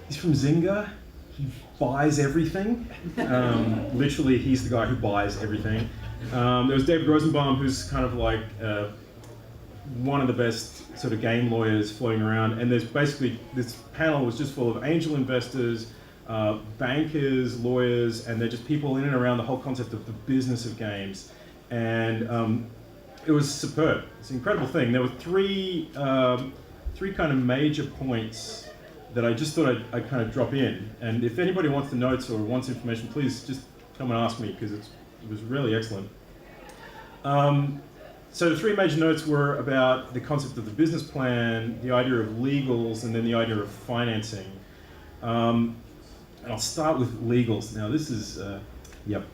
he's from Zynga. He buys everything. Literally, he's the guy who buys everything. There was David Rosenbaum, who's kind of like one of the best sort of game lawyers floating around. And there's basically, this panel was just full of angel investors, bankers, lawyers, and they're just people in and around the whole concept of the business of games. And it was superb. It's an incredible thing. There were three kind of major points that I just thought I'd kind of drop in. And if anybody wants the notes or wants information, please just come and ask me, because it was really excellent. So the three major notes were about the concept of the business plan, the idea of legals, and then the idea of financing. And I'll start with legals. Now this is, yep.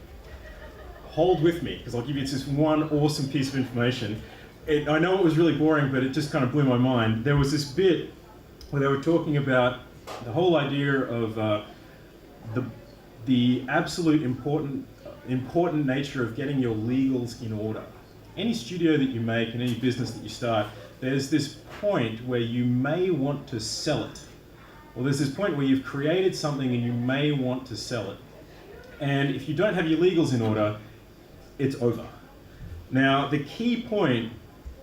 Hold with me, because I'll give you this one awesome piece of information. I know it was really boring, but it just kind of blew my mind. There was this bit where they were talking about the whole idea of the absolute important nature of getting your legals in order. Any studio that you make and any business that you start, there's this point where you may want to sell it. Well, there's this point where you've created something and you may want to sell it. And if you don't have your legals in order, it's over. Now, the key point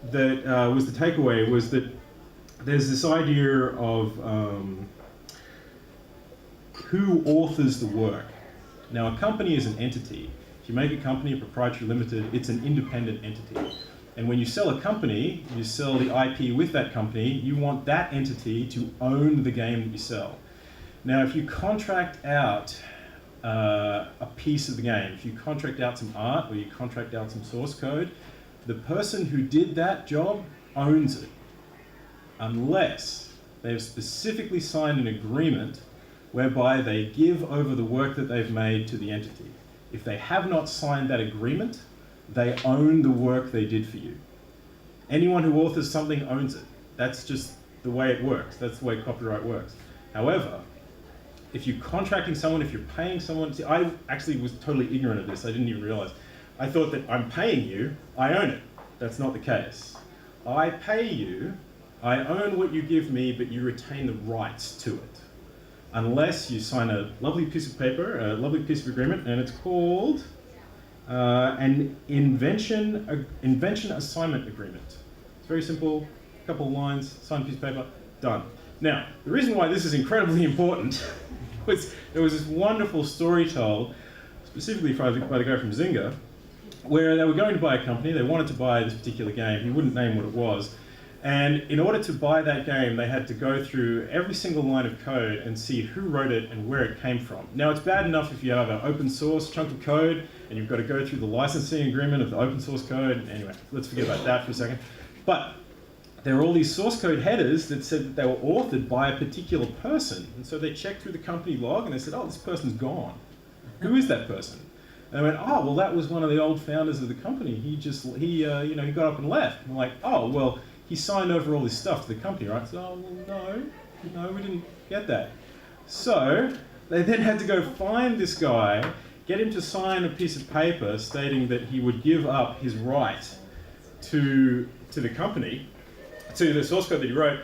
that was the takeaway was that there's this idea of who authors the work. Now, a company is an entity. If you make a company, a proprietary limited, it's an independent entity. And when you sell a company, you sell the IP with that company, you want that entity to own the game that you sell. Now, if you contract out a piece of the game, if you contract out some art or you contract out some source code, the person who did that job owns it, unless they've specifically signed an agreement whereby they give over the work that they've made to the entity. If they have not signed that agreement, they own the work they did for you. Anyone who authors something owns it. That's just the way it works. That's the way copyright works. However, if you're contracting someone, if you're paying someone, see, I actually was totally ignorant of this. I didn't even realize. I thought that I'm paying you, I own it. That's not the case. I pay you, I own what you give me, but you retain the rights to it. Unless you sign a lovely piece of paper, a lovely piece of agreement, and it's called an invention assignment agreement. It's very simple, a couple of lines, sign a piece of paper, done. Now, the reason why this is incredibly important was there was this wonderful story told, specifically by the guy from Zynga, where they were going to buy a company, they wanted to buy this particular game, he wouldn't name what it was, and in order to buy that game, they had to go through every single line of code and see who wrote it and where it came from. Now, it's bad enough if you have an open source chunk of code and you've got to go through the licensing agreement of the open source code. Anyway, let's forget about that for a second. But there were all these source code headers that said that they were authored by a particular person. And so they checked through the company log and they said, oh, this person's gone. Who is that person? And they went, oh, well, that was one of the old founders of the company. He got up and left. And I'm like, oh, well, he signed over all this stuff to the company, right? So, oh, well, no, we didn't get that. So they then had to go find this guy, get him to sign a piece of paper stating that he would give up his right to the company, to the source code that he wrote,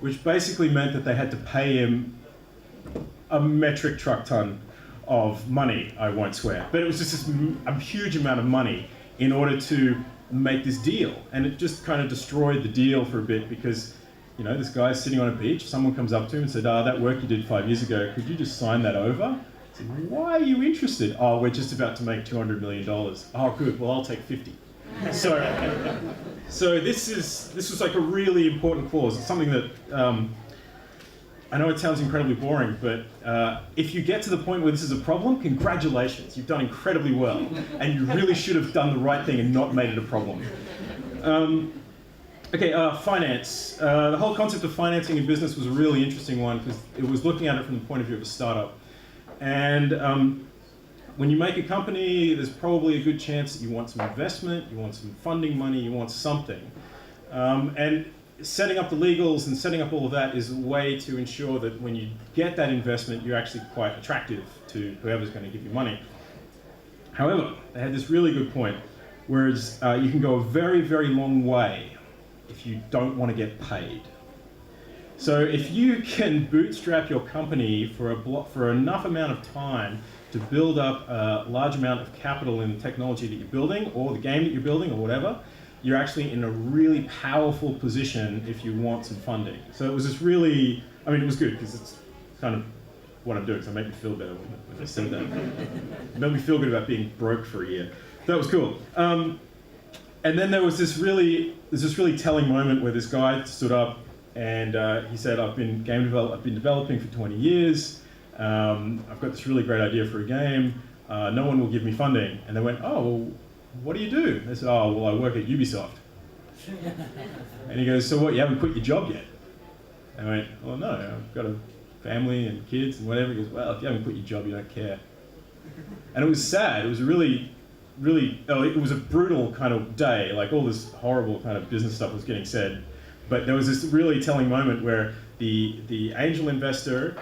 which basically meant that they had to pay him a metric truck ton of money, I won't swear. But it was just a huge amount of money in order to make this deal. And it just kind of destroyed the deal for a bit because, you know, this guy's sitting on a beach, someone comes up to him and said, that work you did 5 years ago, could you just sign that over? I said, why are you interested? Oh, we're just about to make $200 million. Oh, good, well, I'll take 50. So this was like a really important clause. It's something that, I know it sounds incredibly boring, but if you get to the point where this is a problem, congratulations, you've done incredibly well. And you really should have done the right thing and not made it a problem. Finance. The whole concept of financing in business was a really interesting one because it was looking at it from the point of view of a startup. And when you make a company, there's probably a good chance that you want some investment, you want some funding money, you want something. And setting up the legals and setting up all of that is a way to ensure that when you get that investment, you're actually quite attractive to whoever's going to give you money. However, they had this really good point, whereas you can go a very, very long way if you don't want to get paid. So if you can bootstrap your company for enough amount of time to build up a large amount of capital in the technology that you're building, or the game that you're building, or whatever, you're actually in a really powerful position if you want some funding. So it was this really, it was good because it's kind of what I'm doing, so it made me feel better when I said that. It made me feel good about being broke for a year. That was cool. And then there was this really telling moment where this guy stood up and he said, I've been developing for 20 years. I've got this really great idea for a game. no one will give me funding. And they went, oh, well, what do you do? They said, oh, well, I work at Ubisoft. And he goes, so what, you haven't quit your job yet? And I went, well, no, I've got a family and kids and whatever. He goes, well, if you haven't quit your job, you don't care. And it was sad. It was really, it was a brutal kind of day. Like all this horrible kind of business stuff was getting said. But there was this really telling moment where the angel investor,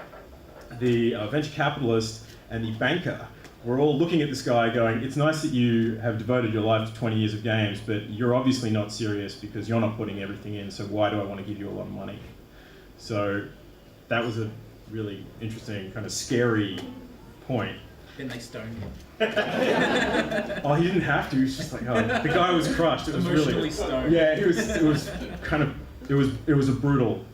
the venture capitalist, and the banker were all looking at this guy going, it's nice that you have devoted your life to 20 years of games, but you're obviously not serious because you're not putting everything in, so why do I want to give you a lot of money? So that was a really interesting, kind of scary point. Then they stoned him. Oh, he didn't have to. He was just like, oh, the guy was crushed. It was Emotionally really stoned. Yeah, it was kind of, it was a brutal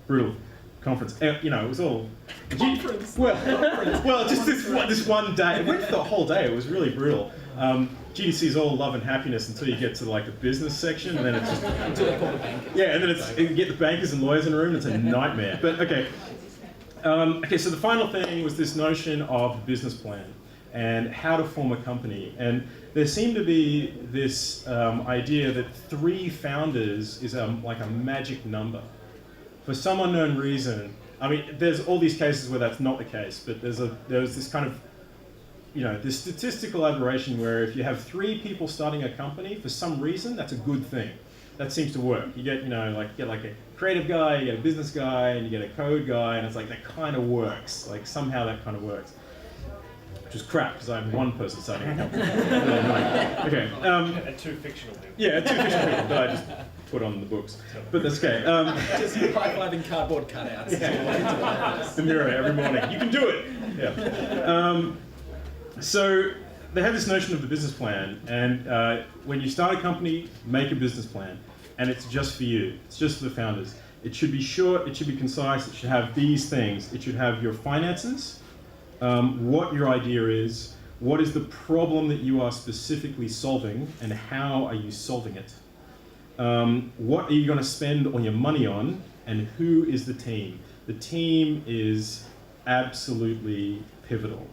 conference. You know, it was all Conference. Well, just this one day. It went for the whole day. It was really brutal. GDC is all love and happiness until you get to like the business section, and then it's just Until they call the bank. yeah, and then you get the bankers and lawyers in a room. It's a nightmare. But okay. Okay, so the final thing was this notion of business plan and how to form a company. And there seemed to be this idea that 3 founders is like a magic number. For some unknown reason, I mean, there's all these cases where that's not the case, but there's this kind of, you know, this statistical aberration where if you have 3 people starting a company, for some reason, that's a good thing. That seems to work. You get, you know, like a creative guy, you get a business guy, and you get a code guy, and it's like that kind of works. Like somehow that kind of works. Which is crap, because I'm one person starting a company. Okay. And 2 fictional people. Yeah, 2 fictional people that I just put on the books. But that's okay. Just high-fiving cardboard cutouts. The mirror every morning. You can do it! Yeah. So they have this notion of the business plan, and when you start a company, make a business plan. And it's just for you. It's just for the founders. It should be short, it should be concise, it should have these things. It should have your finances, what your idea is, what is the problem that you are specifically solving, and how are you solving it? What are you going to spend all your money on, and who is the team? The team is absolutely pivotal.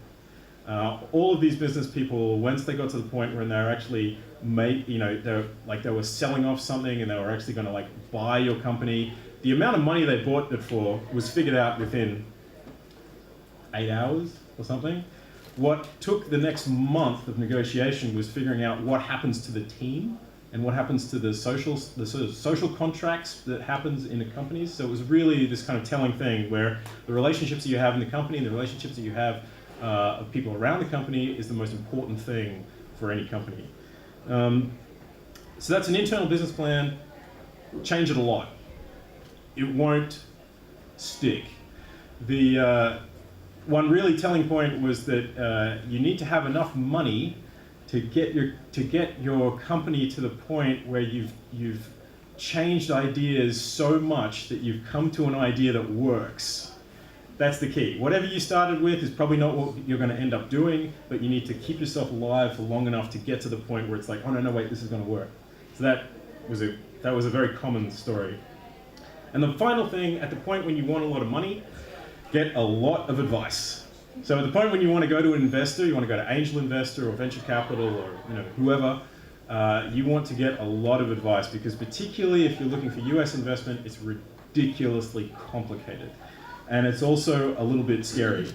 All of these business people, once they got to the point where they were actually they were selling off something and they were actually going to like buy your company, the amount of money they bought it for was figured out within 8 hours or something. What took the next month of negotiation was figuring out what happens to the team and what happens to the sort of social contracts that happens in the companies. So it was really this kind of telling thing where the relationships that you have in the company and the relationships that you have of people around the company is the most important thing for any company. So that's an internal business plan. Change it a lot. It won't stick. The one really telling point was that you need to have enough money to get your company to the point where you've changed ideas so much that you've come to an idea that works. That's the key. Whatever you started with is probably not what you're going to end up doing, but you need to keep yourself alive for long enough to get to the point where it's like, oh no, wait, this is going to work. So that was a very common story. And the final thing, at the point when you want a lot of money, get a lot of advice. So at the point when you want to go to an investor, you want to go to angel investor or venture capital or whoever, you want to get a lot of advice because particularly if you're looking for US investment, it's ridiculously complicated. And it's also a little bit scary.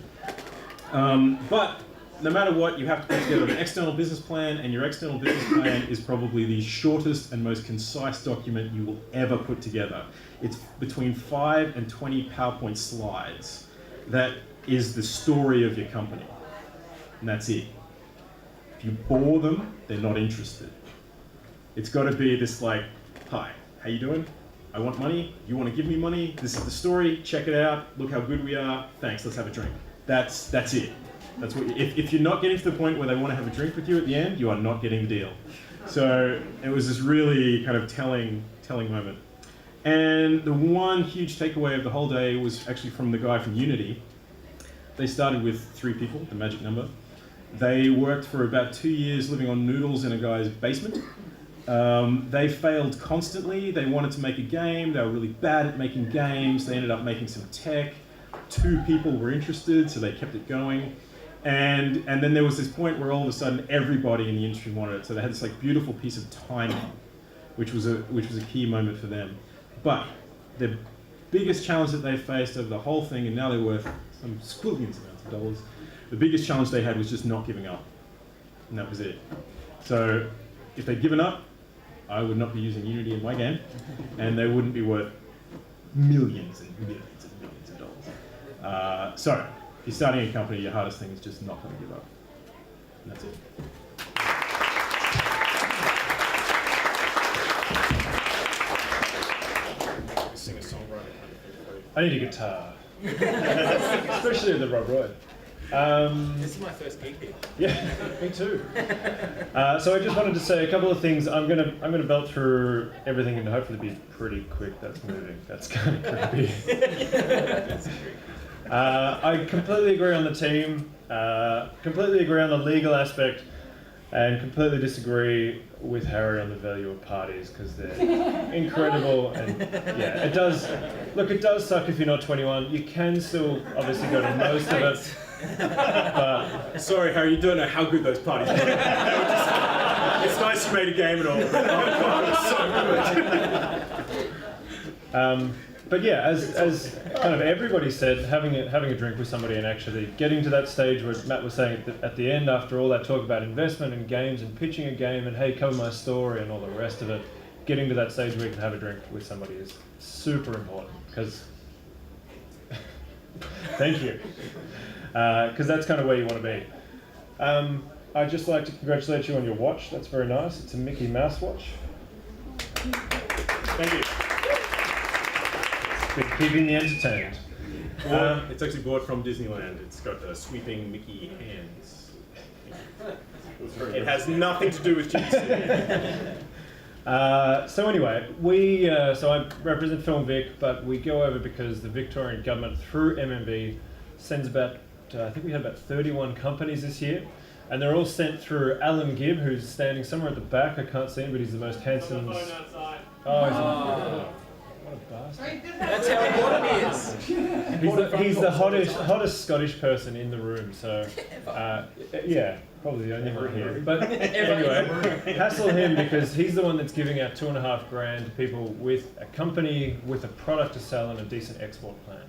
But no matter what, you have to put together an external business plan, and your external business plan is probably the shortest and most concise document you will ever put together. It's between 5 and 20 PowerPoint slides. That is the story of your company, and that's it. If you bore them, they're not interested. It's got to be this like, hi, how you doing? I want money, you want to give me money, this is the story, check it out, look how good we are, thanks, let's have a drink. That's it. That's what. If you're not getting to the point where they want to have a drink with you at the end, you are not getting the deal. So it was this really kind of telling moment. And the one huge takeaway of the whole day was actually from the guy from Unity. They started with 3 people, the magic number. They worked for about 2 years living on noodles in a guy's basement. They failed constantly. They wanted to make a game. They were really bad at making games. They ended up making some tech. 2 people were interested, so they kept it going. And then there was this point where all of a sudden everybody in the industry wanted it. So they had this like beautiful piece of timing, which was a key moment for them. But the biggest challenge that they faced over the whole thing, and now they're worth some squillions amounts of dollars, the biggest challenge they had was just not giving up. And that was it. So if they'd given up, I would not be using Unity in my game, and they wouldn't be worth millions and millions and millions of dollars. So if you're starting a company, your hardest thing is just not going to give up. And that's it. Sing a songwriter. I need a guitar. Especially the Rob Roy. This is my first gig here. Yeah, me too. So I just wanted to say a couple of things. I'm gonna belt through everything and hopefully be pretty quick. That's moving. That's kind of creepy. I completely agree on the team. Completely agree on the legal aspect, and completely disagree with Harry on the value of parties because they're incredible. And yeah, it does. Look, it does suck if you're not 21. You can still obviously go to most of it. But sorry, Harry, you don't know how good those parties were. It's nice you made a game and all, but oh god, it was so good. But yeah, as kind of everybody said, having a drink with somebody and actually getting to that stage where Matt was saying at the end, after all that talk about investment in games and pitching a game and hey, cover my story and all the rest of it, getting to that stage where you can have a drink with somebody is super important because thank you. Because that's kind of where you want to be. I'd just like to congratulate you on your watch. That's very nice. It's a Mickey Mouse watch. Thank you. Been keeping you entertained. It's actually bought from Disneyland. It's got sweeping Mickey hands. It has nothing to do with GDC. So anyway, so I represent Film Vic, but we go over because the Victorian government through MMB sends about, I think we had about 31 companies this year, and they're all sent through Alan Gibb, who's standing somewhere at the back. I can't see him, but he's the most handsome. What a bastard. That's how important it is. He's the hottest Scottish person in the room, so yeah, probably the only one here. But anyway, hassle him because he's the one that's giving out $2,500 to people with a company, with a product to sell and a decent export plan.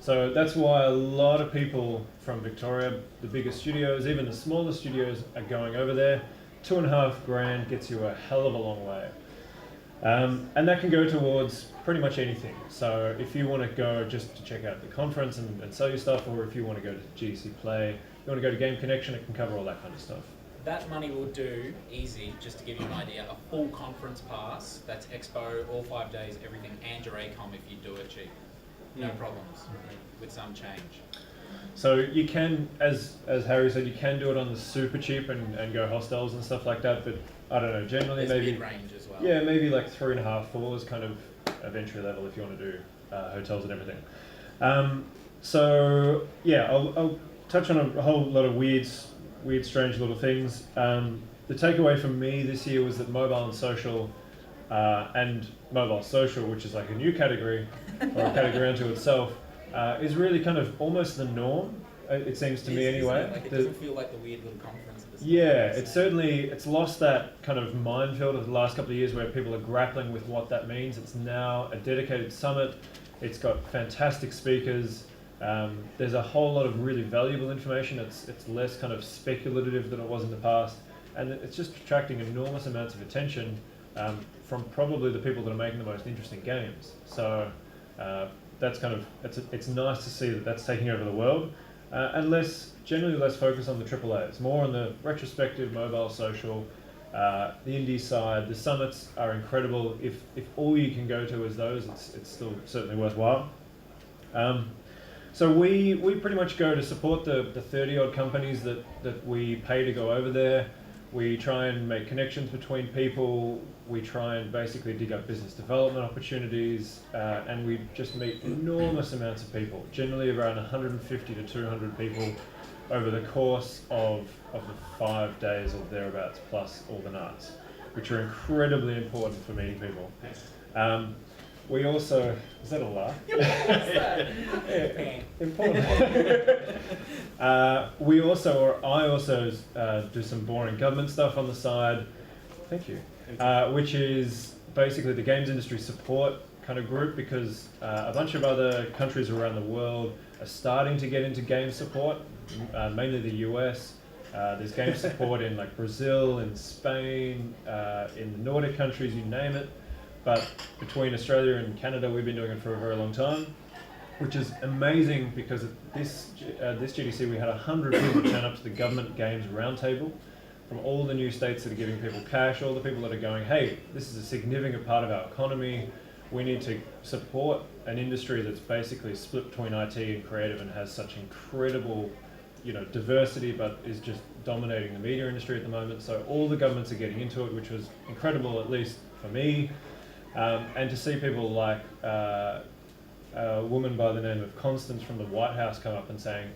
So that's why a lot of people from Victoria, the biggest studios, even the smaller studios, are going over there. $2,500 gets you a hell of a long way. And that can go towards pretty much anything. So if you want to go just to check out the conference and sell your stuff, or if you want to go to GDC Play, you want to go to Game Connection, it can cover all that kind of stuff. That money will do, easy, just to give you an idea, a full conference pass, that's Expo, all 5 days, everything, and your ACOM if you do it cheap. No problems, with some change. So you can, as Harry said, you can do it on the super cheap and go hostels and stuff like that, but I don't know, generally there's maybe mid-range as well. Yeah, maybe like 3.5, 4 is kind of entry level if you want to do hotels and everything. So yeah, I'll touch on a whole lot of weird, strange little things. The takeaway from me this year was that mobile and social, which is like a new category or a category unto itself, is really kind of almost the norm. It seems to me anyway. It? Like it doesn't feel like the weird little conference at the start. Yeah, it's lost that kind of minefield of the last couple of years where people are grappling with what that means. It's now a dedicated summit. It's got fantastic speakers. There's a whole lot of really valuable information. It's less kind of speculative than it was in the past, and it's just attracting enormous amounts of attention from probably the people that are making the most interesting games. So that's kind of it's nice to see that that's taking over the world. And generally less focus on the AAAs, more on the retrospective, mobile, social, the indie side. The summits are incredible. If all you can go to is those, it's still certainly worthwhile. So we pretty much go to support the 30 odd companies that we pay to go over there. We try and make connections between people. We try and basically dig up business development opportunities, and we just meet enormous amounts of people, generally around 150 to 200 people over the course of the 5 days or thereabouts, plus all the nights, which are incredibly important for meeting people. We also, is that a laugh? Yeah, important. I also do some boring government stuff on the side. Thank you. Which is basically the games industry support kind of group, because a bunch of other countries around the world are starting to get into game support, mainly the US. There's game support in like Brazil, in Spain, in the Nordic countries, you name it. But between Australia and Canada, we've been doing it for a very long time, which is amazing because at this GDC we had 100 people turn up to the government games roundtable from all the new states that are giving people cash, all the people that are going, hey, this is a significant part of our economy. We need to support an industry that's basically split between IT and creative and has such incredible, diversity, but is just dominating the media industry at the moment. So all the governments are getting into it, which was incredible, at least for me. And to see people like a woman by the name of Constance from the White House come up and saying,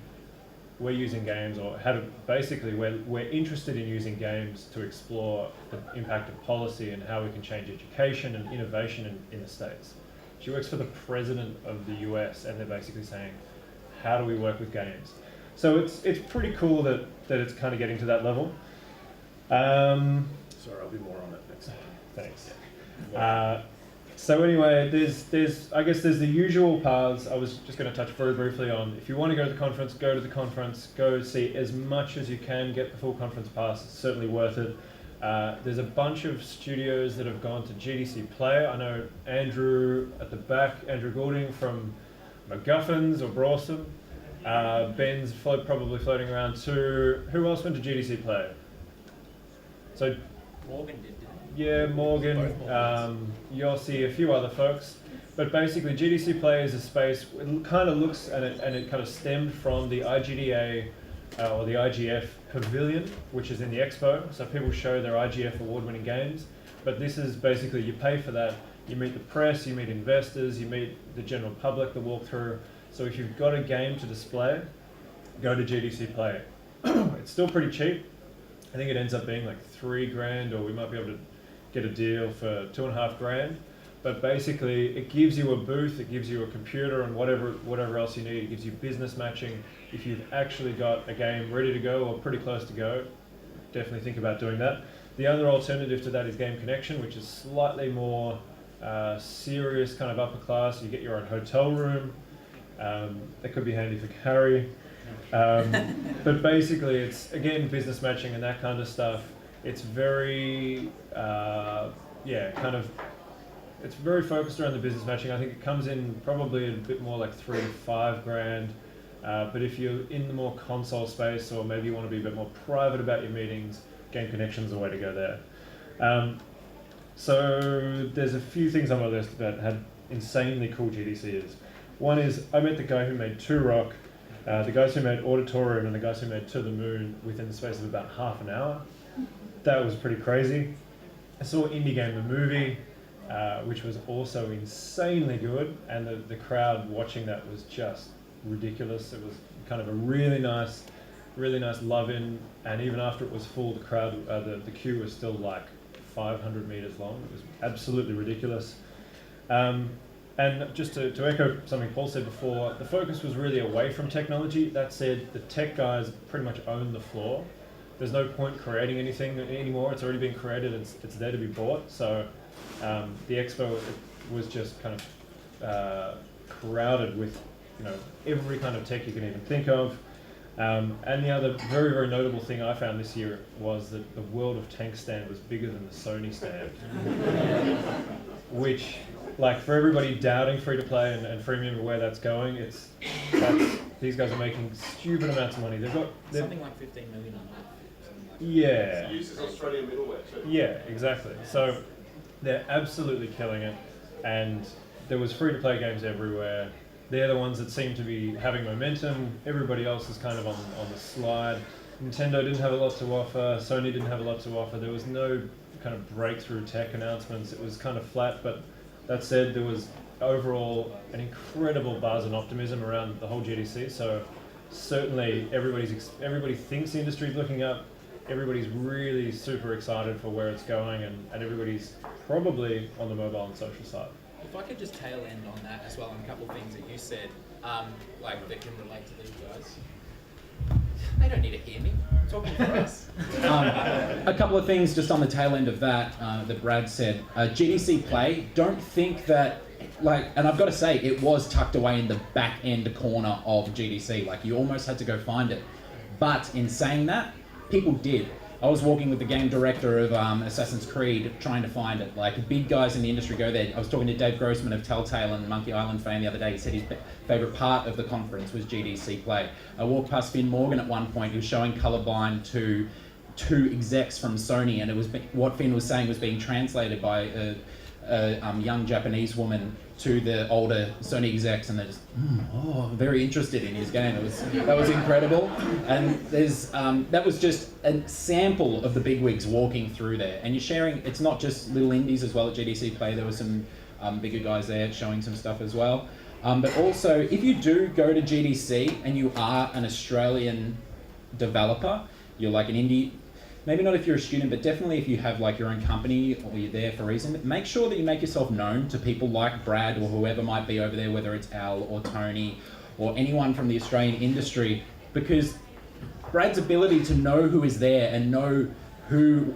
we're using games, or basically we're interested in using games to explore the impact of policy and how we can change education and innovation in the States. She works for the president of the US, and they're basically saying, how do we work with games? So it's pretty cool that it's kind of getting to that level. Sorry, I'll be more on that next time. Thanks. So anyway, there's the usual paths. I was just going to touch very briefly on, if you want to go to the conference, go see as much as you can, get the full conference pass, it's certainly worth it. There's a bunch of studios that have gone to GDC Play. I know Andrew at the back, Andrew Goulding from MacGuffins or Brawsome. Ben's probably floating around too. Who else went to GDC Play? So Morgan did, didn't yeah, Morgan, Yossi, a few other folks. But basically GDC Play is a space, it kind of looks, and it kind of stemmed from the IGDA or the IGF Pavilion, which is in the Expo. So people show their IGF award-winning games. But this is basically, you pay for that, you meet the press, you meet investors, you meet the general public that walk through. So if you've got a game to display, go to GDC Play. It's still pretty cheap. I think it ends up being like $3,000, or we might be able to get a deal for $2,500. But basically, it gives you a booth, it gives you a computer, and whatever else you need. It gives you business matching. If you've actually got a game ready to go or pretty close to go, definitely think about doing that. The other alternative to that is Game Connection, which is slightly more serious, kind of upper class. You get your own hotel room. That could be handy for Carrie. But basically, it's again business matching and that kind of stuff. It's very, it's very focused around the business matching. I think it comes in probably a bit more like $3,000 to $5,000. But if you're in the more console space, or maybe you want to be a bit more private about your meetings, Game Connection's the way to go there. So there's a few things on my list that had insanely cool GDCs. One is, I met the guy who made Turok, the guys who made Auditorium, and the guys who made To the Moon within the space of about half an hour. That was pretty crazy. I saw Indie Game the Movie, which was also insanely good, and the crowd watching that was just ridiculous. It was kind of a really nice love-in, and even after it was full, the crowd, the queue was still like 500 meters long. It was absolutely ridiculous. And just to echo something Paul said before, the focus was really away from technology. That said, the tech guys pretty much own the floor. There's no point creating anything anymore. It's already been created. It's there to be bought. So the expo was just kind of crowded with every kind of tech you can even think of. And the other very, very notable thing I found this year was that the World of Tanks stand was bigger than the Sony stand, which, like, for everybody doubting free-to-play and freemium and where that's going, these guys are making stupid amounts of money. They've got something like 15 million on that. Yeah. It uses Australian middleware too. Yeah, exactly. So they're absolutely killing it, and there was free-to-play games everywhere. They're the ones that seem to be having momentum. Everybody else is kind of on the slide. Nintendo didn't have a lot to offer. Sony didn't have a lot to offer. There was no kind of breakthrough tech announcements. It was kind of flat, but that said, there was overall an incredible buzz and optimism around the whole GDC. So certainly everybody thinks the industry's looking up. Everybody's really super excited for where it's going, and everybody's probably on the mobile and social side. If I could just tail end on that as well, on a couple of things that you said, like that can relate to these guys. They don't need to hear me. I'm talking for us. A couple of things just on the tail end of that that Brad said. GDC Play, don't think that, and I've got to say, it was tucked away in the back end corner of GDC. Like, you almost had to go find it. But in saying that, people did. I was walking with the game director of Assassin's Creed trying to find it. Like, big guys in the industry go there. I was talking to Dave Grossman of Telltale and Monkey Island fame the other day. He said his favourite part of the conference was GDC Play. I walked past Finn Morgan at one point, who was showing Colourblind to 2 execs from Sony, and it was what Finn was saying was being translated by a young Japanese woman to the older Sony execs, and they're just very interested in his game. That was incredible. And there's that was just a sample of the bigwigs walking through there. And you're sharing. It's not just little indies as well at GDC Play. There were some bigger guys there showing some stuff as well. But also, if you do go to GDC and you are an Australian developer, you're like an indie. Maybe not if you're a student, but definitely if you have like your own company or you're there for a reason, make sure that you make yourself known to people like Brad or whoever might be over there, whether it's Al or Tony or anyone from the Australian industry, because Brad's ability to know who is there and know who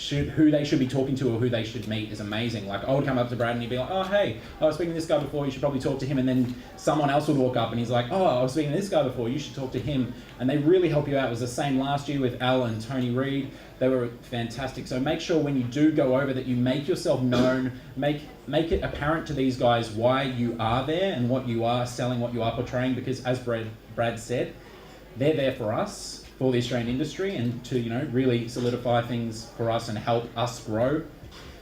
they should be talking to or who they should meet is amazing. Like, I would come up to Brad and he'd be like, oh, hey, I was speaking to this guy before, you should probably talk to him. And then someone else would walk up and he's like, oh, I was speaking to this guy before, you should talk to him. And they really help you out. It was the same last year with Al and Tony Reed. They were fantastic. So make sure when you do go over that you make yourself known, make it apparent to these guys why you are there and what you are selling, what you are portraying, because as Brad said, they're there for us, for the Australian industry, and to really solidify things for us and help us grow.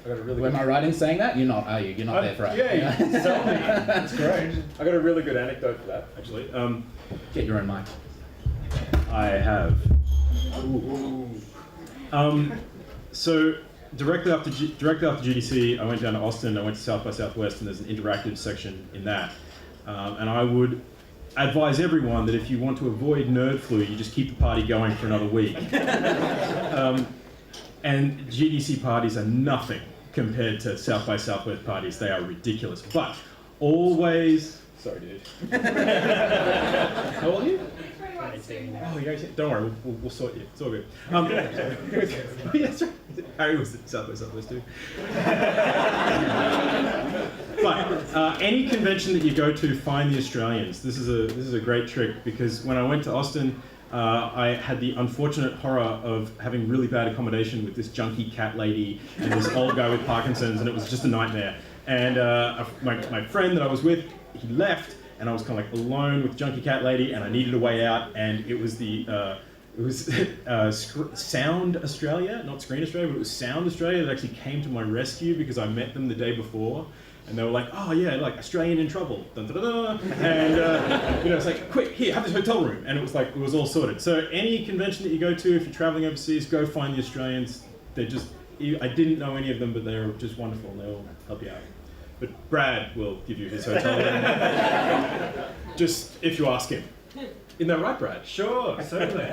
Am I right in saying that? You're not, are you? You're not there for us. Yeah, certainly. That's great. I got a really good anecdote for that, actually. Get your own mic. I have. So directly after GDC, I went down to Austin. I went to South by Southwest, and there's an interactive section in that. And I would advise everyone that if you want to avoid nerd flu, you just keep the party going for another week. And GDC parties are nothing compared to South by Southwest parties. They are ridiculous. But always... Sorry, dude. How old are you? 18. Oh, you're 18. Don't worry, we'll sort you. It's all good. Yes, right. Harry was at South by Southwest too. But any convention that you go to, find the Australians. This is a great trick, because when I went to Austin, I had the unfortunate horror of having really bad accommodation with this junkie cat lady and this old guy with Parkinson's, and it was just a nightmare. And my friend that I was with, he left, and I was kind of like alone with junkie cat lady, and I needed a way out, and it was Sound Australia, not Screen Australia, but it was Sound Australia that actually came to my rescue, because I met them the day before. And they were like, oh yeah, like Australian in trouble, dun, dun, dun, dun. And it's like, quick, here, have this hotel room. And it was all sorted. So any convention that you go to, if you're traveling overseas, go find the Australians. I didn't know any of them, but they're just wonderful, and they'll help you out. But Brad will give you his hotel room, just if you ask him. Isn't that right, Brad? Sure, certainly.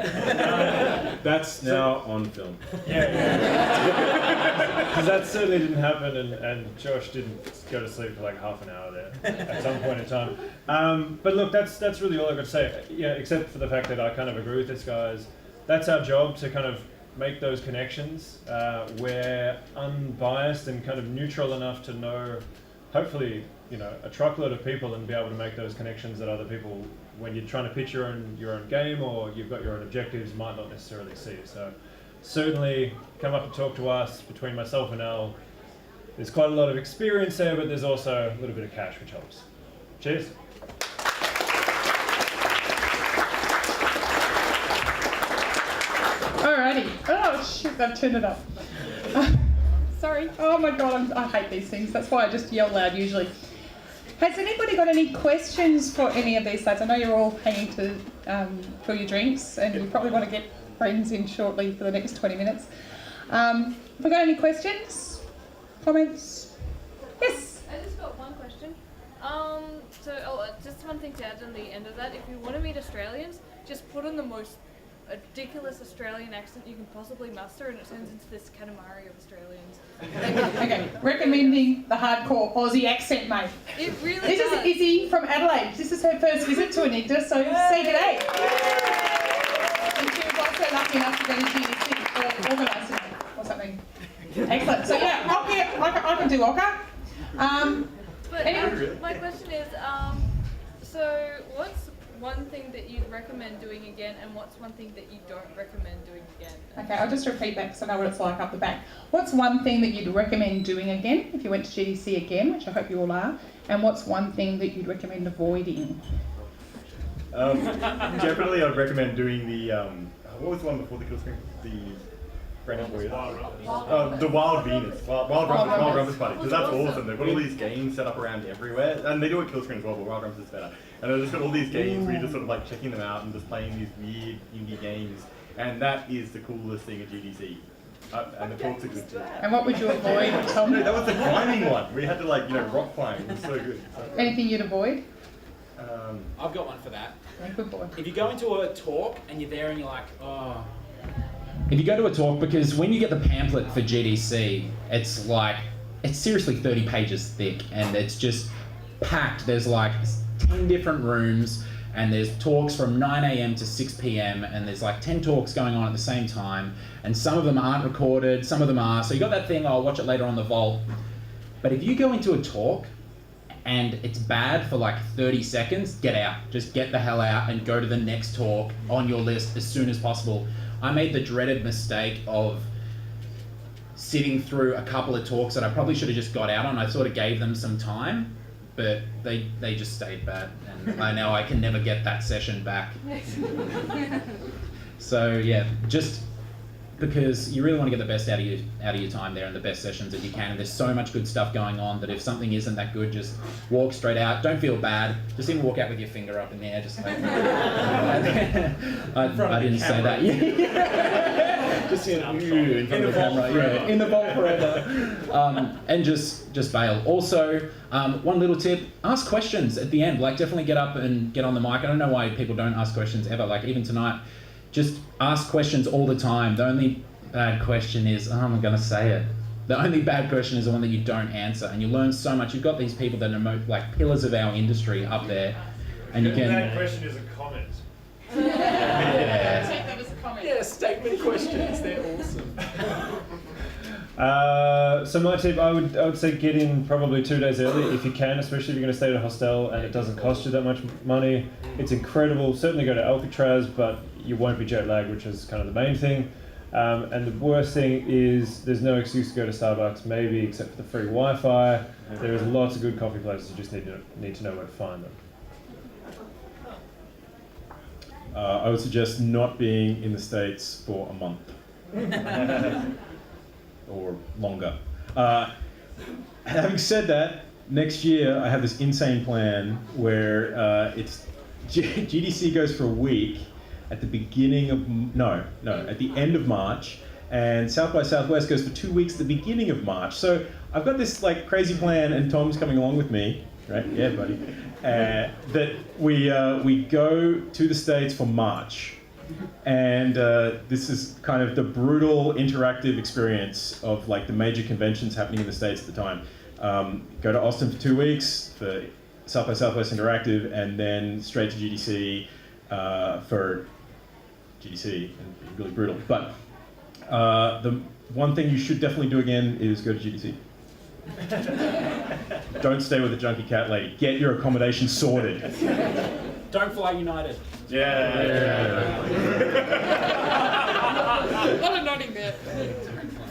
That's now on film. Yeah. Because that certainly didn't happen, and Josh didn't go to sleep for like half an hour there at some point in time. But look, that's really all I've got to say. Yeah, except for the fact that I kind of agree with this, guys. That's our job, to kind of make those connections. We're unbiased and kind of neutral enough to know, hopefully, a truckload of people, and be able to make those connections that other people, when you're trying to pitch your own game or you've got your own objectives, might not necessarily see. So certainly come up and talk to us. Between myself and Al, there's quite a lot of experience there, but there's also a little bit of cash, which helps. Cheers. Alrighty. Oh shit, I've turned it up. Sorry. Oh my god, I hate these things. That's why I just yell loud usually. Has anybody got any questions for any of these slides? I know you're all hanging to fill your drinks, and you probably want to get friends in shortly for the next 20 minutes. Have we got any questions? Comments? Yes? I just got one question. Just one thing to add on the end of that. If you want to meet Australians, just put on the most ridiculous Australian accent you can possibly muster, and it turns into this Katamari of Australians. Okay, recommending the hardcore Aussie accent, mate. It really This is Izzy from Adelaide. This is her first visit to Anigda, so say g'day. asking us to go to GDC or organising it or something. Excellent. So yeah, I can do Oka. But my question is, so what's one thing that you'd recommend doing again, and what's one thing that you don't recommend doing again? Okay, I'll just repeat that because I know what it's like up the back. What's one thing that you'd recommend doing again if you went to GDC again, which I hope you all are, and what's one thing that you'd recommend avoiding? Definitely, I'd recommend doing the what was the one before the kill screen? The the Wild Venus, Wild Rumpus Party, because that's awesome. They've got all these games set up around everywhere, and they do a kill screen as well, but Wild Rumpus is better. And they've just got all these games where you're just sort of like checking them out and just playing these weird indie games, and that is the coolest thing at GDC. And the talks are good too. And what would you avoid, Tom? No, that was the climbing one. We had to rock climb. It was so good. Anything you'd avoid? I've got one for that. Yeah, good boy. If you go into a talk and you're there and you're like, oh. If you go to a talk, because when you get the pamphlet for GDC, it's seriously 30 pages thick, and it's just packed. There's 10 different rooms, and there's talks from 9 a.m. to 6 p.m, and there's 10 talks going on at the same time, and some of them aren't recorded, some of them are. So you got that thing, I'll watch it later on the vault. But if you go into a talk and it's bad for 30 seconds, get out. Just get the hell out and go to the next talk on your list as soon as possible. I made the dreaded mistake of sitting through a couple of talks that I probably should have just got out on. I sort of gave them some time, but they just stayed bad, and I know I can never get that session back. So yeah, just because you really want to get the best out of your time there and the best sessions that you can, and there's so much good stuff going on that if something isn't that good, just walk straight out. Don't feel bad. Just even walk out with your finger up in the air, just like I didn't say that. Just in front of the camera, yeah, in the vault forever. And just bail. Also, one little tip: ask questions at the end. Definitely get up and get on the mic. I don't know why people don't ask questions ever. Even tonight. Just ask questions all the time. The only bad question is, I'm going to say it. The only bad question is the one that you don't answer, and you learn so much. You've got these people that are pillars of our industry up there, and you can. That question is a comment. Yeah. Take that as a comment. Yeah, statement questions. They're awesome. So my tip, I would say get in probably 2 days early if you can, especially if you're going to stay at a hostel and it doesn't cost you that much money. It's incredible. Certainly go to Alcatraz, but you won't be jet lagged, which is kind of the main thing. And the worst thing is there's no excuse to go to Starbucks, maybe except for the free Wi-Fi. There is lots of good coffee places. You just need to know where to find them. I would suggest not being in the States for a month. Or longer. Having said that, next year I have this insane plan where GDC goes for a week at the beginning of at the end of March, and South by Southwest goes for 2 weeks at the beginning of March. So I've got this crazy plan, and Tom's coming along with me, right? Yeah, buddy. That we go to the States for March. And this is kind of the brutal interactive experience of the major conventions happening in the States at the time. Go to Austin for 2 weeks for South by Southwest Interactive, and then straight to GDC for GDC, and really brutal. But the one thing you should definitely do again is go to GDC. Don't stay with a junkie cat lady. Get your accommodation sorted. Don't fly United. Yeah. A lot of nodding there.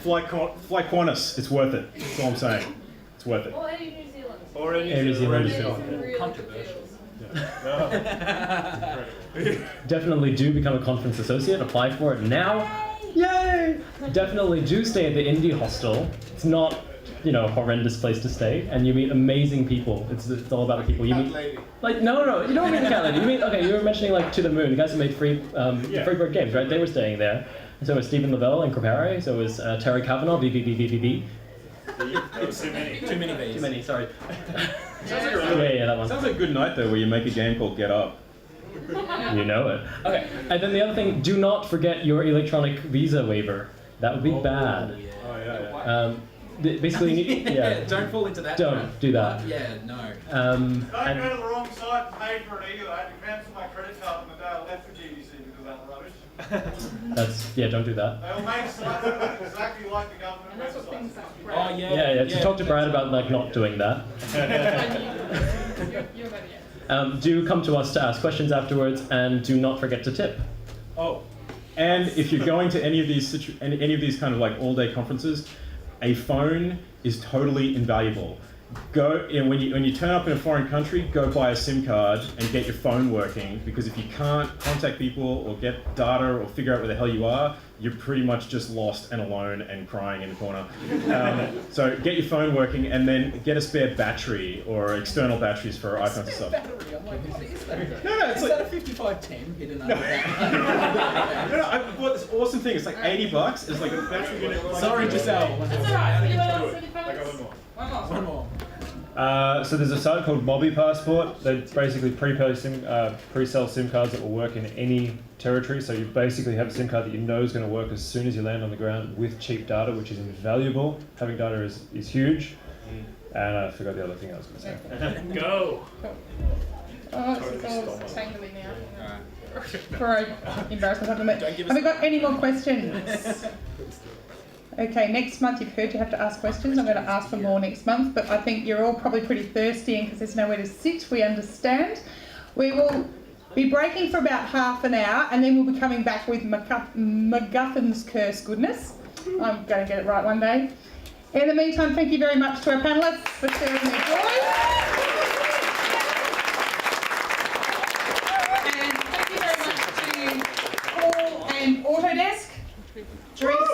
Fly Qantas. It's worth it. That's all I'm saying. It's worth it. Or any New Zealand. Or any New Zealand. Really Controversial. Definitely do become a conference associate. Apply for it now. Yay! Definitely do stay at the indie hostel. It's not, horrendous place to stay, and you meet amazing people. It's all about the people you meet. No, you don't meet the cat lady. You meet, you were mentioning To the Moon, the guys who made Freebird Games, right? They were staying there. And so it was Stephen Lavelle and Crepare, so it was Terry Kavanagh, VVVVVV. Too many V's. Too many, sorry. Yeah, that one. Sounds like a good night though, where you make a game called Get Up. You know it. Okay, and then the other thing, do not forget your electronic visa waiver. That would be bad. Basically, don't fall into that. Don't do that. No. Don't go to the wrong site and pay for it either. I had to cancel my credit card on the day I left for GDC because of that rubbish. Don't do that. They'll make exactly like the government. And that's what things are. Oh Yeah, to talk to Brad about like not doing that. You're ready, yes. Do come to us to ask questions afterwards, and do not forget to tip. Oh, and if you're going to any of these any of these kind of like all-day conferences, a phone is totally invaluable. Go when you turn up in a foreign country, go buy a SIM card and get your phone working, because if you can't contact people or get data or figure out where the hell you are, you're pretty much just lost and alone and crying in the corner. So get your phone working, and then get a spare battery or external batteries for iPhones and stuff. Battery, I'm like, what is that? No, it's Is like, that a 5510 hidden under that? no, I bought this awesome thing. It's like $80. It's like a battery unit. Sorry, Giselle. That's alright. Anyone else? Any I got comments? one more. One more. So there's a site called Mobby Passport. They basically pre-sell SIM cards that will work in any territory. So you basically have a SIM card that you know is going to work as soon as you land on the ground with cheap data, which is invaluable. Having data is huge. And I forgot the other thing I was going to say. Go! Oh, this is all tangly now. For embarrassment. Have we got any more questions? Okay, next month you've heard you have to ask questions. I'm going to ask for more next month, but I think you're all probably pretty thirsty, and because there's nowhere to sit, we understand. We will be breaking for about half an hour, and then we'll be coming back with MacGuffin's Curse goodness. I'm going to get it right one day. In the meantime, thank you very much to our panellists for sharing their joy. And thank you very much to Paul and Autodesk. Drinks.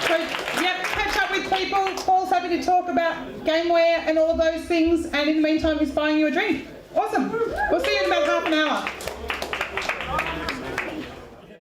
So, yep, catch up with people. Paul's happy to talk about gameware and all of those things, and in the meantime, he's buying you a drink. Awesome. We'll see you in about half an hour.